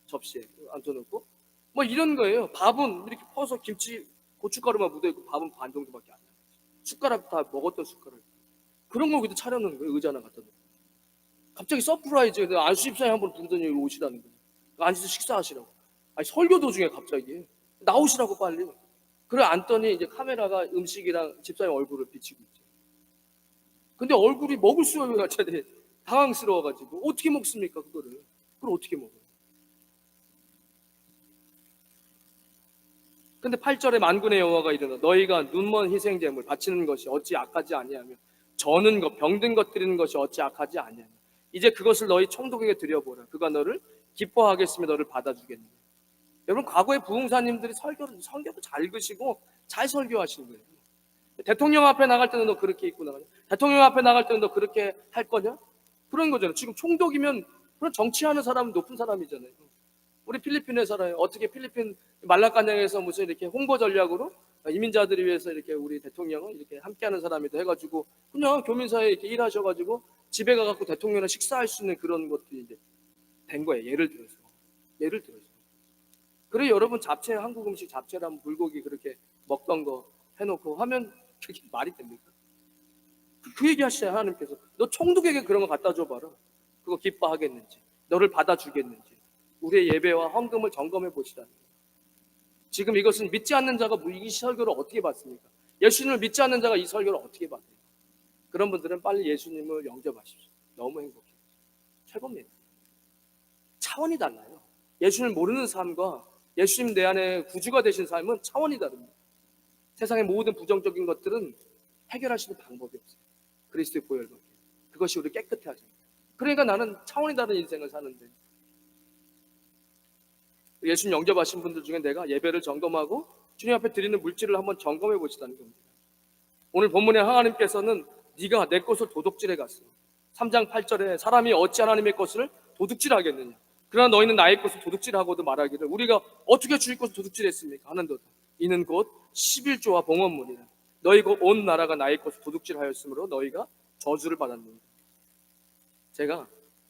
접시에 앉혀놓고 뭐 이런 거예요. 밥은 이렇게 퍼서 김치 고춧가루만 묻어있고 밥은 반 정도밖에 안 나요. 숟가락 다 먹었던 숟가락, 그런 거 그때 차려놓는 거예요. 의자 하나 갖다 놓고. 갑자기 서프라이즈, 안수집사님 한번 부르더니 오시라는 거예요. 앉아서 식사하시라고. 아니 설교 도중에 갑자기 나오시라고 빨리. 그래 앉더니 이제 카메라가 음식이랑 집사님 얼굴을 비치고 있죠. 근데 얼굴이 먹을 수가 없이 당황스러워가지고 어떻게 먹습니까 그거를? 그걸 어떻게 먹어요? 근데 8절에 만군의 여호와가 이르노 너희가 눈먼 희생제물 바치는 것이 어찌 악하지 아니하며 저는 것 병든 것 드리는 것이 어찌 악하지 아니하며 이제 그것을 너희 총독에게 드려보라. 그가 너를 기뻐하겠으며 너를 받아주겠느냐. 여러분, 과거의 부흥사님들이 설교도 잘 읽으시고 잘 설교하시는 거예요. 대통령 앞에 나갈 때는 너 그렇게 입고 나가냐? 대통령 앞에 나갈 때는 너 그렇게 할 거냐? 그런 거잖아요. 지금 총독이면 그런 정치하는 사람은 높은 사람이잖아요. 우리 필리핀에 살아요. 어떻게 필리핀 말라카냥에서 무슨 이렇게 홍보 전략으로 이민자들을 위해서 이렇게 우리 대통령을 이렇게 함께하는 사람이다 해가지고 그냥 교민사회에 이렇게 일하셔가지고 집에 가갖고 대통령이랑 식사할 수 있는 그런 것들이 이제 된 거예요. 예를 들어서. 그래 여러분, 잡채, 한국 음식 잡채랑 불고기 그렇게 먹던 거 해놓고 하면 그게 말이 됩니까? 그 얘기 하시잖아요. 하나님께서 너 총독에게 그런 거 갖다 줘봐라. 그거 기뻐하겠는지, 너를 받아주겠는지. 우리의 예배와 헌금을 점검해 보시라는 거예요. 지금 이것은 믿지 않는 자가 이 설교를 어떻게 받습니까? 예수님을 믿지 않는 자가 이 설교를 어떻게 받아요? 그런 분들은 빨리 예수님을 영접하십시오. 너무 행복해요. 최고입니다. 차원이 달라요. 예수님을 모르는 삶과 예수님 내 안에 구주가 되신 삶은 차원이 다릅니다. 세상의 모든 부정적인 것들은 해결할 수 있는 방법이 없어요. 그리스도의 보혈밖에. 그것이 우리를 깨끗해 하잖아요. 그러니까 나는 차원이 다른 인생을 사는데, 예수님 영접하신 분들 중에 내가 예배를 점검하고 주님 앞에 드리는 물질을 한번 점검해 보시다는 겁니다. 오늘 본문에 하나님께서는 네가 내 것을 도둑질해 갔어. 3장 8절에 사람이 어찌 하나님의 것을 도둑질하겠느냐. 그러나 너희는 나의 것을 도둑질하고도 말하기를 우리가 어떻게 주의 것을 도둑질했습니까? 하는도다. 이는 곧 11조와 봉헌문이라. 너희 곧 온 나라가 나의 것을 도둑질하였으므로 너희가 저주를 받았느니라. 제가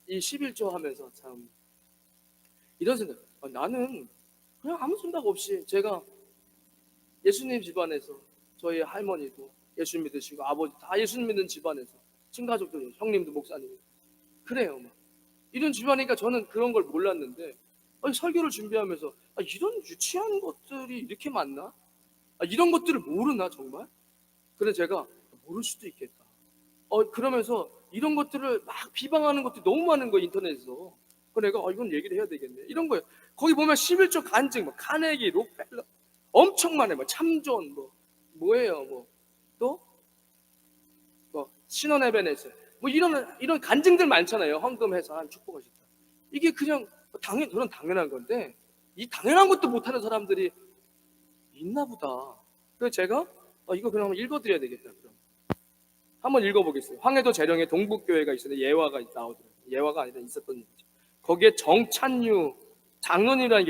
이 11조 하면서 참 이런 생각, 나는 그냥 아무 생각 없이, 제가 예수님 집안에서 저희 할머니도 예수 믿으시고 아버지 다 예수 믿는 집안에서 친가족들, 형님도 목사님 그래요. 막. 이런 집안이니까 저는 그런 걸 몰랐는데 설교를 준비하면서 이런 유치한 것들이 이렇게 많나? 이런 것들을 모르나 정말? 그래서 제가 모를 수도 있겠다. 그러면서 이런 것들을 막 비방하는 것들이 너무 많은 거예요, 인터넷에서. 내가 이건 얘기를 해야 되겠네. 이런 거예요. 거기 보면 11조 간증, 뭐 카네기, 록펠러 엄청 많아요. 뭐 참존, 뭐예요, 또 신원 에베네스, 뭐 이런 간증들 많잖아요. 헌금해서 한 축복을 시켜. 이게 그냥 그런 당연한 건데 이 당연한 것도 못하는 사람들이 있나 보다. 그래서 제가 이거 그냥 한번 읽어드려야 되겠다. 그럼 한번 읽어보겠어요. 황해도 재령에 동북교회가 있었는데 예화가 나오더라고요. 예화가 아니라 있었던 일이죠. 거기에 정찬유 장로님이라는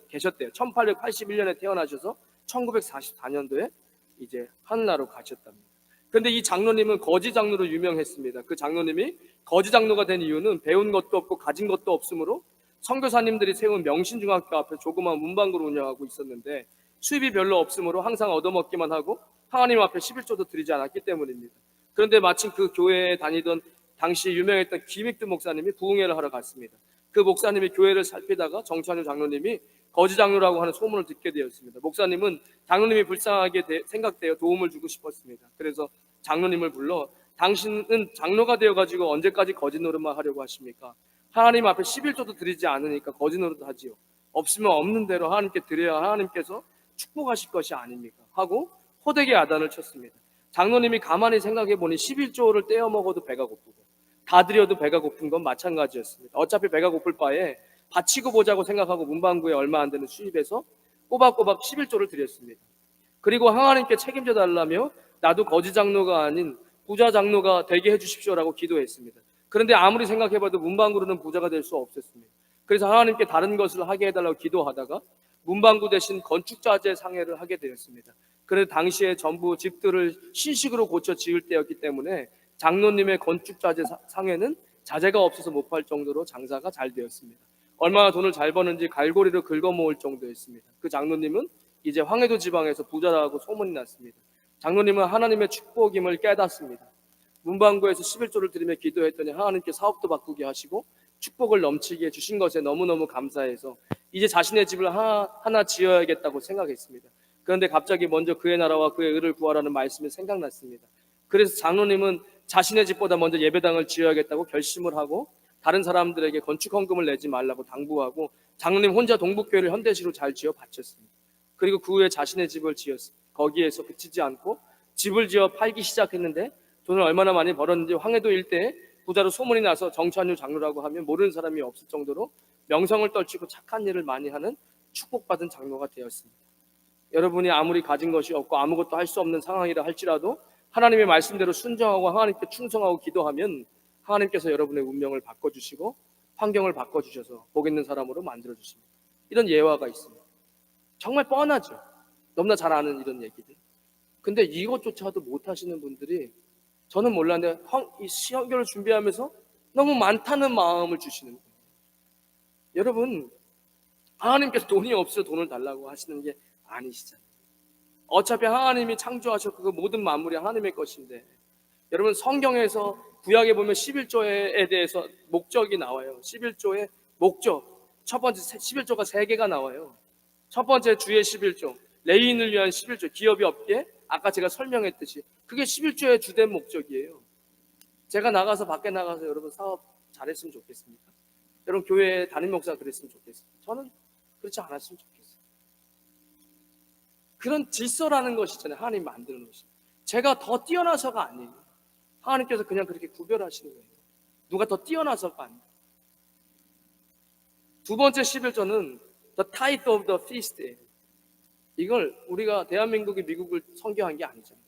계셨대요. 1881년에 태어나셔서 1944년도에 이제 하늘나라로 가셨답니다. 그런데 이 장로님은 거지 장로로 유명했습니다. 그 장로님이 거지 장로가 된 이유는 배운 것도 없고 가진 것도 없으므로 선교사님들이 세운 명신중학교 앞에 조그마한 문방구를 운영하고 있었는데 수입이 별로 없으므로 항상 얻어먹기만 하고 하나님 앞에 11조도 드리지 않았기 때문입니다. 그런데 마침 그 교회에 다니던 당시 유명했던 김익두 목사님이 부흥회를 하러 갔습니다. 그 목사님이 교회를 살피다가 정찬유 장로님이 거지 장로라고 하는 소문을 듣게 되었습니다. 목사님은 장로님이 불쌍하게 생각되어 도움을 주고 싶었습니다. 그래서 장로님을 불러 당신은 장로가 되어가지고 언제까지 거지 노릇만 하려고 하십니까? 하나님 앞에 11조도 드리지 않으니까 거지 노릇 하지요. 없으면 없는 대로 하나님께 드려야 하나님께서 축복하실 것이 아닙니까? 하고 호되게 야단을 쳤습니다. 장로님이 가만히 생각해보니 11조를 떼어 먹어도 배가 고프고 다 드려도 배가 고픈 건 마찬가지였습니다. 어차피 배가 고플 바에 바치고 보자고 생각하고 문방구에 얼마 안 되는 수입에서 꼬박꼬박 11조를 드렸습니다. 그리고 하나님께 책임져 달라며 나도 거지 장로가 아닌 부자 장로가 되게 해주십시오라고 기도했습니다. 그런데 아무리 생각해봐도 문방구로는 부자가 될 수 없었습니다. 그래서 하나님께 다른 것을 하게 해달라고 기도하다가 문방구 대신 건축자재 상해를 하게 되었습니다. 그래서 당시에 전부 집들을 신식으로 고쳐 지을 때였기 때문에 장로님의 건축자재 상해는 자재가 없어서 못 팔 정도로 장사가 잘 되었습니다. 얼마나 돈을 잘 버는지 갈고리로 긁어모을 정도였습니다. 그 장로님은 이제 황해도 지방에서 부자라고 소문이 났습니다. 장로님은 하나님의 축복임을 깨닫습니다. 문방구에서 11조를 드리며 기도했더니 하나님께 사업도 바꾸게 하시고 축복을 넘치게 해주신 것에 너무너무 감사해서 이제 자신의 집을 하나 지어야겠다고 생각했습니다. 그런데 갑자기 먼저 그의 나라와 그의 의를 구하라는 말씀이 생각났습니다. 그래서 장로님은 자신의 집보다 먼저 예배당을 지어야겠다고 결심을 하고 다른 사람들에게 건축 헌금을 내지 말라고 당부하고 장로님 혼자 동북교회를 현대시로 잘 지어 바쳤습니다. 그리고 그 후에 자신의 집을 지었습니다. 거기에서 그치지 않고 집을 지어 팔기 시작했는데 돈을 얼마나 많이 벌었는지 황해도 일대에 부자로 소문이 나서 정찬유 장로라고 하면 모르는 사람이 없을 정도로 명성을 떨치고 착한 일을 많이 하는 축복받은 장로가 되었습니다. 여러분이 아무리 가진 것이 없고 아무것도 할 수 없는 상황이라 할지라도 하나님의 말씀대로 순종하고 하나님께 충성하고 기도하면 하나님께서 여러분의 운명을 바꿔주시고 환경을 바꿔주셔서 복 있는 사람으로 만들어주십니다. 이런 예화가 있습니다. 정말 뻔하죠. 너무나 잘 아는 이런 얘기들. 근데 이것조차도 못하시는 분들이 저는 몰랐는데 이 시험결을 준비하면서 너무 많다는 마음을 주시는 거예요. 여러분, 하나님께서 돈이 없어 돈을 달라고 하시는 게 아니시잖아요. 어차피 하나님이 창조하셨고 그 모든 만물이 하나님의 것인데, 여러분 성경에서 구약에 보면 11조에 대해서 목적이 나와요. 11조의 목적, 첫 번째 11조가 3개가 나와요. 첫 번째 주의 11조, 레위인을 위한 11조, 기업이 없게 아까 제가 설명했듯이 그게 11조의 주된 목적이에요. 제가 밖에 나가서 여러분 사업 잘했으면 좋겠습니까? 여러분 교회 담임 목사가 그랬으면 좋겠습니다. 저는 그렇지 않았으면 좋겠어요. 그런 질서라는 것이잖아요. 하나님 만드는 것이. 제가 더 뛰어나서가 아니에요. 하나님께서 그냥 그렇게 구별하시는 거예요. 누가 더 뛰어나서가 아니에요. 두 번째 11조는 The Tithe of the Feast예요. 이걸 우리가 대한민국이 미국을 선교한 게 아니잖아요.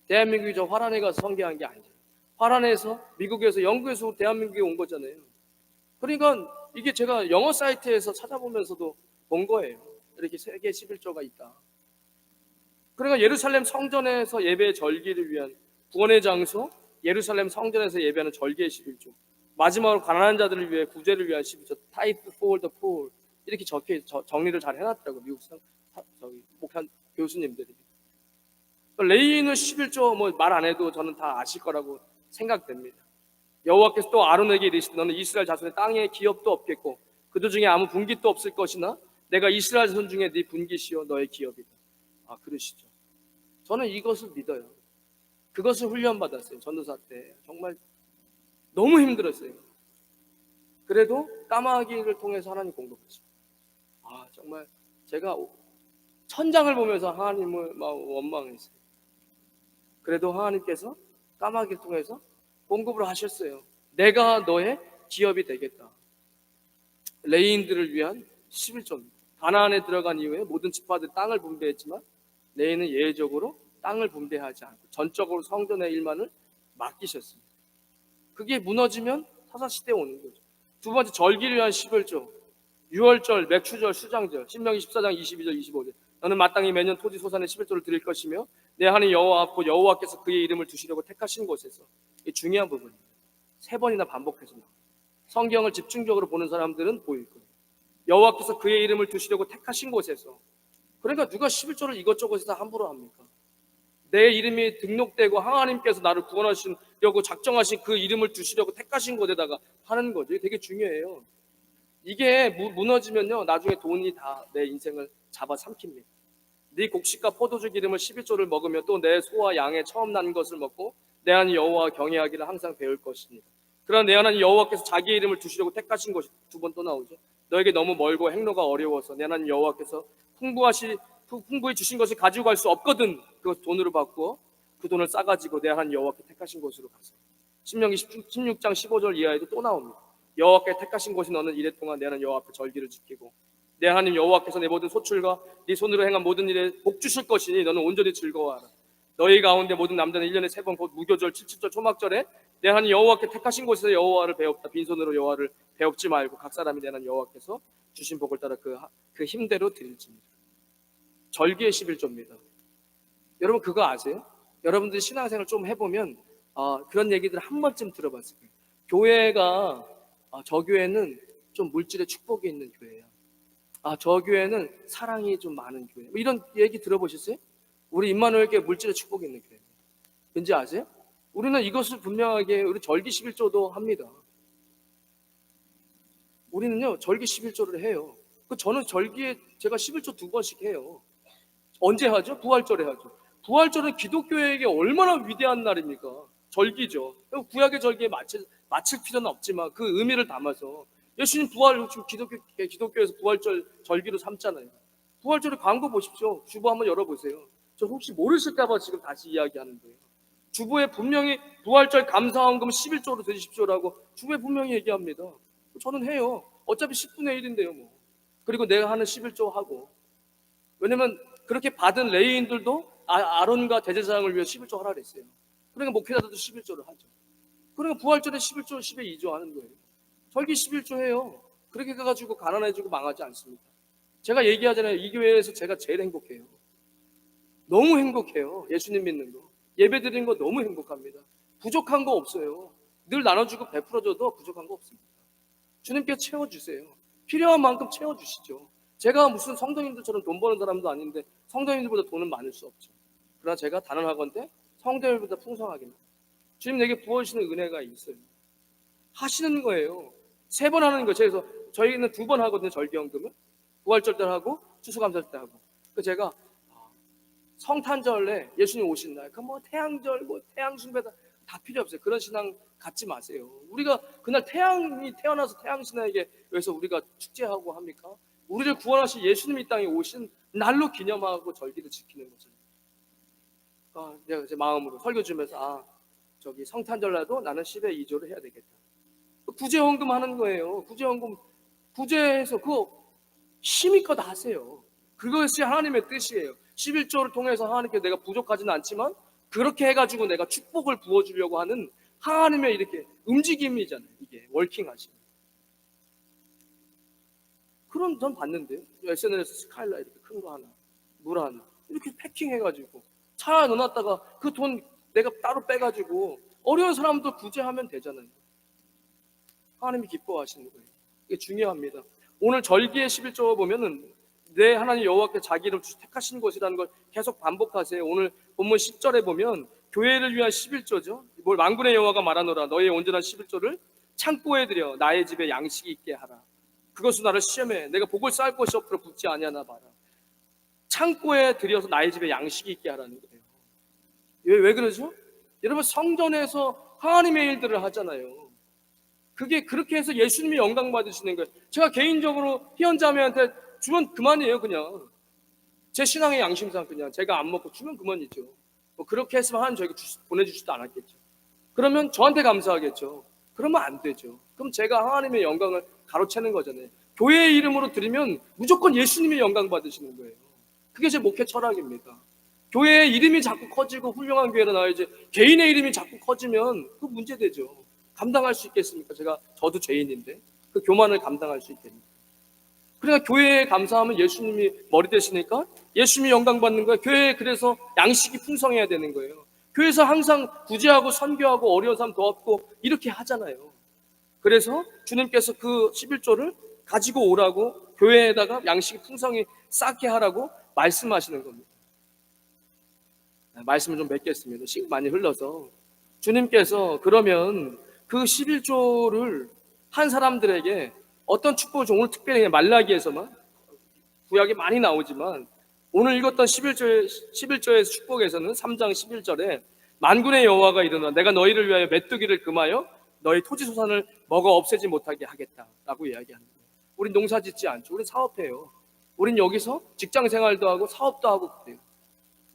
대한민국이 저 화란에 가서 선교한 게 아니잖아요. 화란에서 미국에서 영국에서 대한민국에 온 거잖아요. 그러니까 이게 제가 영어 사이트에서 찾아보면서도 본 거예요. 이렇게 세계 11조가 있다. 그러니까 예루살렘 성전에서 예배 절기를 위한 구원의 장소, 예루살렘 성전에서 예배하는 절기의 11조, 마지막으로 가난한 자들을 위해 구제를 위한 11조, Tithe for the poor, 이렇게 정리를 잘 해놨더라고요. 미국 목한 교수님들이. 레위인은 11조 말 안 해도 저는 다 아실 거라고 생각됩니다. 여호와께서 또 아론에게 이르시되 너는 이스라엘 자손의 땅에 기업도 없겠고 그들 중에 아무 분깃도 없을 것이나 내가 이스라엘 자손 중에 네 분깃이요 너의 기업이다. 그러시죠. 저는 이것을 믿어요. 그것을 훈련받았어요. 전도사 때 정말 너무 힘들었어요. 그래도 까마귀를 통해서 하나님 공급하십니다. 정말 제가 천장을 보면서 하나님을 막 원망했어요. 그래도 하나님께서 까마귀를 통해서 공급을 하셨어요. 내가 너의 기업이 되겠다. 레위인들을 위한 11조입니다. 가나안에 들어간 이후에 모든 지파들 땅을 분배했지만 레위는 예외적으로 땅을 분배하지 않고 전적으로 성전의 일만을 맡기셨습니다. 그게 무너지면 사사시대에 오는 거죠. 두 번째, 절기를 위한 11조. 유월절, 맥추절, 수장절. 신명기 14장 22절 25절. 너는 마땅히 매년 토지 소산의 11조를 드릴 것이며 내 하나님 여호와 앞고 여호와께서 그의 이름을 두시려고 택하신 곳에서. 이게 중요한 부분입니다. 3번이나 반복해서 나와요. 성경을 집중적으로 보는 사람들은 보일 거예요. 여호와께서 그의 이름을 두시려고 택하신 곳에서. 그러니까 누가 11조를 이것저것에서 함부로 합니까? 내 이름이 등록되고 하나님께서 나를 구원하시려고 작정하신 그 이름을 두시려고 택하신 곳에다가 하는 거죠. 이게 되게 중요해요. 이게 무너지면요, 나중에 돈이 다 내 인생을 잡아삼킵니다. 네 곡식과 포도주 기름을 11조를 먹으며 또 내 소와 양의 처음 난 것을 먹고 내 하나님 여호와 경외하기를 항상 배울 것입니다. 그러나 내 하나님 여호와께서 자기 이름을 두시려고 택하신 것이 두 번 또 나오죠. 너에게 너무 멀고 행로가 어려워서 내 하나님 여호와께서 풍부히 주신 것을 가지고 갈 수 없거든. 그것을 돈으로 받고 그 돈을 싸가지고 내 하나님 여호와께 택하신 곳으로 가서. 신명기 16장 15절 이하에도 또 나옵니다. 여호와께 택하신 곳이 너는 이래 동안 내 하나님 여호와 앞에 절기를 지키고 내 하나님 여호와께서 내 모든 소출과 네 손으로 행한 모든 일에 복 주실 것이니 너는 온전히 즐거워하라. 너희 가운데 모든 남자는 1년에 3번 곧 무교절, 칠칠절, 초막절에 내 하나님 여호와께 택하신 곳에서 여호와를 배웁다. 빈손으로 여호와를 배웁지 말고 각 사람이 내 하나님 여호와께서 주신 복을 따라 그 힘대로 드릴지니라. 절기의 11조입니다. 여러분 그거 아세요? 여러분들이 신앙생활 좀 해보면 그런 얘기들 한 번쯤 들어봤을 거예요. 교회가 저 교회는 좀 물질의 축복이 있는 교회예요. 저 교회는 사랑이 좀 많은 교회. 이런 얘기 들어보셨어요? 우리 임마누엘교회 물질의 축복이 있는 교회. 왠지 아세요? 우리는 이것을 분명하게 우리 절기 11조도 합니다. 우리는요 절기 11조를 해요. 저는 절기에 제가 11조 2번씩 해요. 언제 하죠? 부활절에 하죠. 부활절은 기독교에게 얼마나 위대한 날입니까? 절기죠. 구약의 절기에 맞출 필요는 없지만 그 의미를 담아서 예수님 부활, 지금 기독교에서 부활절 절기로 삼잖아요. 부활절에 광고 보십시오. 주보 한번 열어보세요. 저 혹시 모르실까봐 지금 다시 이야기하는 거예요. 주보에 분명히 부활절 감사헌금 11조로 드리십시오라고 주보에 분명히 얘기합니다. 저는 해요. 어차피 10분의 1인데요 뭐. 그리고 내가 하는 11조 하고. 왜냐면 그렇게 받은 레위인들도 아론과 대제사장을 위해 11조 하라 그랬어요. 그러니까 목회자들도 11조를 하죠. 그러니까 부활절에 11조, 10에 2조 하는 거예요. 절기 11조 해요. 그렇게 가가지고 가난해지고 망하지 않습니다. 제가 얘기하잖아요. 이 교회에서 제가 제일 행복해요. 너무 행복해요. 예수님 믿는 거. 예배 드리는 거 너무 행복합니다. 부족한 거 없어요. 늘 나눠주고 베풀어줘도 부족한 거 없습니다. 주님께 채워주세요. 필요한 만큼 채워주시죠. 제가 무슨 성도님들처럼 돈 버는 사람도 아닌데 성도님들보다 돈은 많을 수 없죠. 그러나 제가 단언하건대 성도님들보다 풍성하게 주님 내게 부어주시는 은혜가 있어요. 하시는 거예요. 3번 하는 거예요. 그래서 저희는 2번 하거든요. 절기헌금을. 부활절 때 하고 추수감사절 때 하고. 그래서 제가 성탄절에 예수님 오신 날, 태양절, 태양 숭배다 다 필요 없어요. 그런 신앙 갖지 마세요. 우리가 그날 태양이 태어나서 태양 신앙에게 위해서 우리가 축제하고 합니까? 우리를 구원하신 예수님이 이 땅에 오신 날로 기념하고 절기를 지키는 거죠. 내가 제 마음으로 설교 주면서 성탄절날도 나는 10에 2조를 해야 되겠다. 구제헌금 하는 거예요. 구제헌금 구제해서 그거 힘있껏 하세요. 그것이 하나님의 뜻이에요. 11조를 통해서 하나님께 내가 부족하지는 않지만 그렇게 해가지고 내가 축복을 부어주려고 하는 하나님의 이렇게 움직임이잖아요. 이게 월킹하시는. 그런 전 봤는데요. SNS에서 스카일라 이렇게 큰 거 하나, 물 하나 이렇게 패킹해가지고 차 넣어놨다가 그 돈 내가 따로 빼가지고 어려운 사람도 구제하면 되잖아요. 하나님이 기뻐하시는 거예요. 이게 중요합니다. 오늘 절기의 11조 보면은 내 하나님 여호와께 자기 이름을 택하신 것이라는 걸 계속 반복하세요. 오늘 본문 10절에 보면 교회를 위한 11조죠. 뭘 만군의 여호와가 말하노라 너의 온전한 11조를 창고에 들여 나의 집에 양식이 있게 하라. 그것은 나를 시험해 내가 복을 쌓을 것이 없도록 붙지 아니하나 봐라. 창고에 들여서 나의 집에 양식이 있게 하라는 거예요. 왜 그러죠? 여러분 성전에서 하나님의 일들을 하잖아요. 그게 그렇게 해서 예수님이 영광 받으시는 거예요. 제가 개인적으로 희연자매한테 주면 그만이에요. 그냥 제 신앙의 양심상 그냥 제가 안 먹고 주면 그만이죠. 뭐 그렇게 했으면 하나님 저에게 보내주지도 않았겠죠. 그러면 저한테 감사하겠죠. 그러면 안 되죠. 그럼 제가 하나님의 영광을 가로채는 거잖아요. 교회의 이름으로 드리면 무조건 예수님이 영광 받으시는 거예요. 그게 제 목회 철학입니다. 교회의 이름이 자꾸 커지고 훌륭한 교회로 나와야지 개인의 이름이 자꾸 커지면 그 문제되죠. 감당할 수 있겠습니까? 저도 죄인인데 그 교만을 감당할 수 있겠습니까? 그러니까 교회에 감사하면 예수님이 머리 되시니까 예수님이 영광 받는 거예요. 교회에 그래서 양식이 풍성해야 되는 거예요. 교회에서 항상 구제하고 선교하고 어려운 사람 도왔고 이렇게 하잖아요. 그래서 주님께서 그 11조를 가지고 오라고 교회에다가 양식이 풍성히 쌓게 하라고 말씀하시는 겁니다. 말씀을 좀 맺겠습니다. 시간 많이 흘러서 주님께서 그러면 그 11조를 한 사람들에게 어떤 축복을 좀 오늘 특별히 말라기에서만 구약이 많이 나오지만 오늘 읽었던 11조의 축복에서는 3장 11절에 만군의 여호와가 이르노라 내가 너희를 위하여 메뚜기를 금하여 너희 토지 소산을 먹어 없애지 못하게 하겠다라고 이야기합니다. 우린 농사 짓지 않죠. 우린 사업해요. 우린 여기서 직장 생활도 하고 사업도 하고 그래요.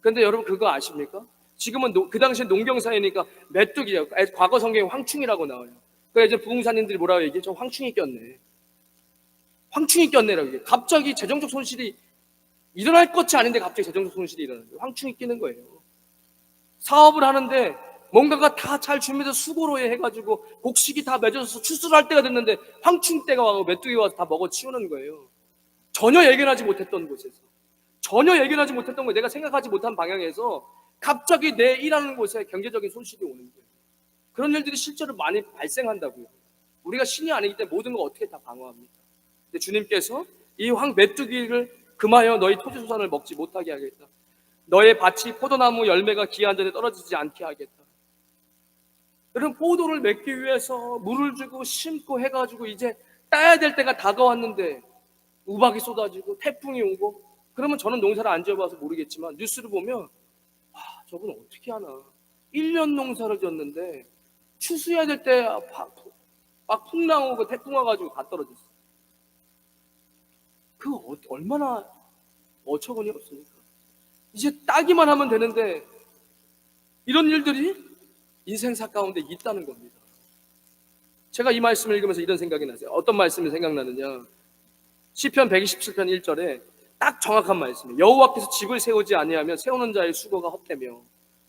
그런데 여러분 그거 아십니까? 지금은 그 당시에 농경사회니까 메뚜기예요. 과거 성경에 황충이라고 나와요. 그래서 이제 부흥사님들이 뭐라고 얘기해? 저 황충이 꼈네. 황충이 꼈네라고 얘기해. 갑자기 재정적 손실이 일어날 것이 아닌데 갑자기 재정적 손실이 일어나는 거예요. 황충이 끼는 거예요. 사업을 하는데 뭔가가 다 잘 준비돼서 수고로 해가지고 곡식이 다 맺어져서 추수를 할 때가 됐는데 황충 때가 와서 메뚜기가 와서 다 먹어치우는 거예요. 전혀 예견하지 못했던 곳에서 전혀 예견하지 못했던 거 내가 생각하지 못한 방향에서 갑자기 내 일하는 곳에 경제적인 손실이 오는 거예요. 그런 일들이 실제로 많이 발생한다고요. 우리가 신이 아니기 때문에 모든 걸 어떻게 다 방어합니까? 근데 주님께서 이 메뚜기를 금하여 너희 토지소산을 먹지 못하게 하겠다. 너의 밭이 포도나무 열매가 기한 전에 떨어지지 않게 하겠다. 여러분 포도를 맺기 위해서 물을 주고 심고 해가지고 이제 따야 될 때가 다가왔는데 우박이 쏟아지고 태풍이 오고 그러면 저는 농사를 안 지어봐서 모르겠지만 뉴스를 보면 저분 어떻게 하나 1년 농사를 졌는데 추수해야 될 때 막 풍랑 오고 태풍 와가지고 다 떨어졌어요. 그거 얼마나 어처구니 없습니까? 이제 따기만 하면 되는데 이런 일들이 인생사 가운데 있다는 겁니다. 제가 이 말씀을 읽으면서 이런 생각이 나세요. 어떤 말씀이 생각나느냐? 시편 127편 1절에 딱 정확한 말씀이에요. 여호와께서 집을 세우지 아니하면 세우는 자의 수고가 헛되며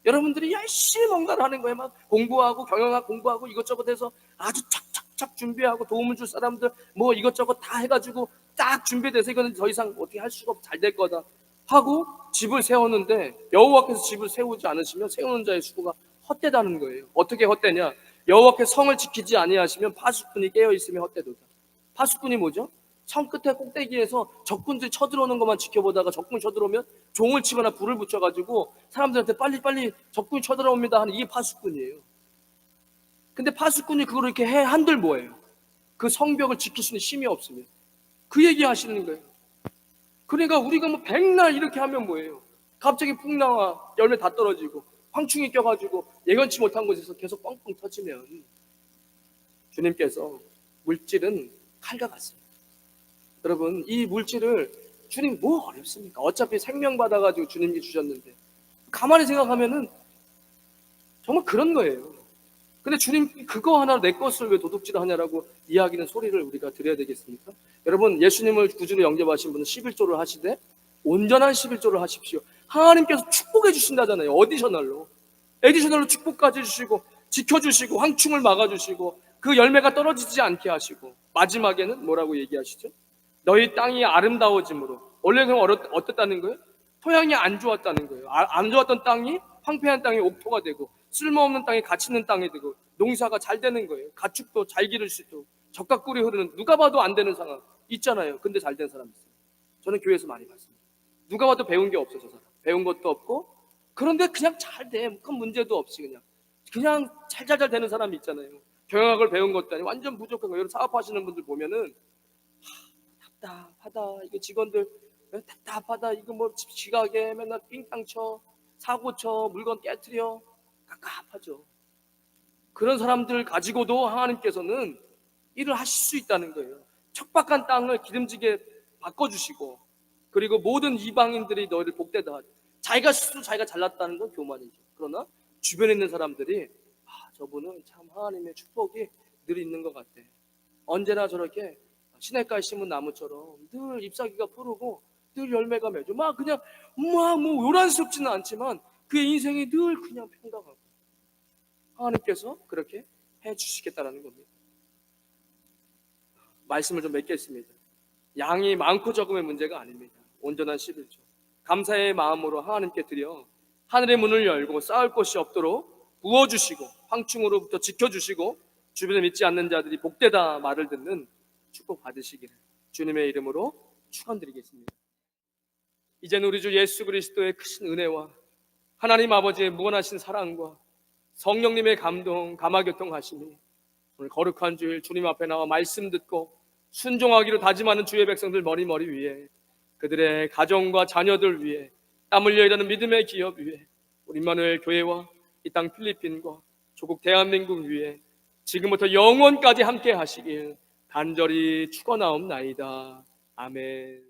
여러분들이 열심히 뭔가를 하는 거예요. 막 공부하고 경영학 공부하고 이것저것 해서 아주 착착착 준비하고 도움을 줄 사람들 뭐 이것저것 다 해가지고 딱 준비돼서 이거는 더 이상 어떻게 할 수가 없고 잘 될 거다 하고 집을 세웠는데 여호와께서 집을 세우지 않으시면 세우는 자의 수고가 헛되다는 거예요. 어떻게 헛되냐? 여호와께서 성을 지키지 아니하시면 파수꾼이 깨어 있으면 헛되도다. 파수꾼이 뭐죠? 성 끝에 꼭대기에서 적군들이 쳐들어오는 것만 지켜보다가 적군이 쳐들어오면 종을 치거나 불을 붙여가지고 사람들한테 빨리 적군이 쳐들어옵니다 하는 이게 파수꾼이에요. 근데 파수꾼이 그걸 이렇게 해 한들 뭐예요? 그 성벽을 지킬 수 있는 힘이 없으면 그 얘기 하시는 거예요. 그러니까 우리가 뭐 백날 이렇게 하면 뭐예요? 갑자기 풍랑와 열매 다 떨어지고 황충이 껴가지고 예견치 못한 곳에서 계속 뻥뻥 터지면 주님께서 물질은 칼과 같습니다. 여러분 이 물질을 주님 뭐 어렵습니까? 어차피 생명 받아가지고 주님이 주셨는데 가만히 생각하면은 정말 그런 거예요. 근데 주님 그거 하나 내 것을 왜 도둑질 하냐라고 이야기는 소리를 우리가 드려야 되겠습니까? 여러분 예수님을 구주로 영접하신 분은 11조를 하시되 온전한 11조를 하십시오. 하나님께서 축복해 주신다잖아요. 에디셔널로 축복까지 주시고 지켜주시고 황충을 막아주시고 그 열매가 떨어지지 않게 하시고 마지막에는 뭐라고 얘기하시죠? 너희 땅이 아름다워짐으로. 원래 그럼 어땠다는 거예요? 토양이 안 좋았다는 거예요. 안 좋았던 땅이 황폐한 땅이 옥토가 되고 쓸모없는 땅이 가치 있는 땅이 되고 농사가 잘 되는 거예요. 가축도 잘 기를 수 있고 적과 꿀이 흐르는 누가 봐도 안 되는 상황 있잖아요. 근데 잘 된 사람 있어요. 저는 교회에서 많이 봤습니다. 누가 봐도 배운 게 없어 저 사람. 배운 것도 없고 그런데 그냥 잘 돼. 큰 문제도 없이 그냥 잘 되는 사람이 있잖아요. 경영학을 배운 것도 아니고 완전 부족한 거. 여러분 사업하시는 분들 보면은 답답하다. 이거 직원들 답답하다. 이거 뭐 지각에 맨날 삥땅 쳐, 사고 쳐, 물건 깨트려. 깝깝하죠. 그런 사람들 가지고도 하나님께서는 일을 하실 수 있다는 거예요. 척박한 땅을 기름지게 바꿔주시고, 그리고 모든 이방인들이 너희를 복되다. 자기가 스스로 자기가 잘났다는 건 교만이죠. 그러나 주변에 있는 사람들이 저분은 참 하나님의 축복이 늘 있는 것 같아. 언제나 저렇게 시냇가에 심은 나무처럼 늘 잎사귀가 푸르고 늘 열매가 맺어. 막 그냥 뭐 요란스럽지는 않지만 그의 인생이 늘 그냥 평강하고, 하나님께서 그렇게 해주시겠다라는 겁니다. 말씀을 좀 맺겠습니다. 양이 많고 적음의 문제가 아닙니다. 온전한 11조 감사의 마음으로 하나님께 드려 하늘의 문을 열고 쌓을 곳이 없도록 부어주시고 황충으로부터 지켜주시고 주변에 믿지 않는 자들이 복되다 말을 듣는 축복 받으시기를 주님의 이름으로 축원드리겠습니다. 이제는 우리 주 예수 그리스도의 크신 은혜와 하나님 아버지의 무한하신 사랑과 성령님의 감동, 감화교통하심이 오늘 거룩한 주일 주님 앞에 나와 말씀 듣고 순종하기로 다짐하는 주의 백성들 머리 위에, 그들의 가정과 자녀들 위에, 땀 흘려 일하는 믿음의 기업 위에, 우리 임마누엘 교회와 이 땅 필리핀과 조국 대한민국 위에 지금부터 영원까지 함께 하시길 간절히 축원하옵나이다. 아멘.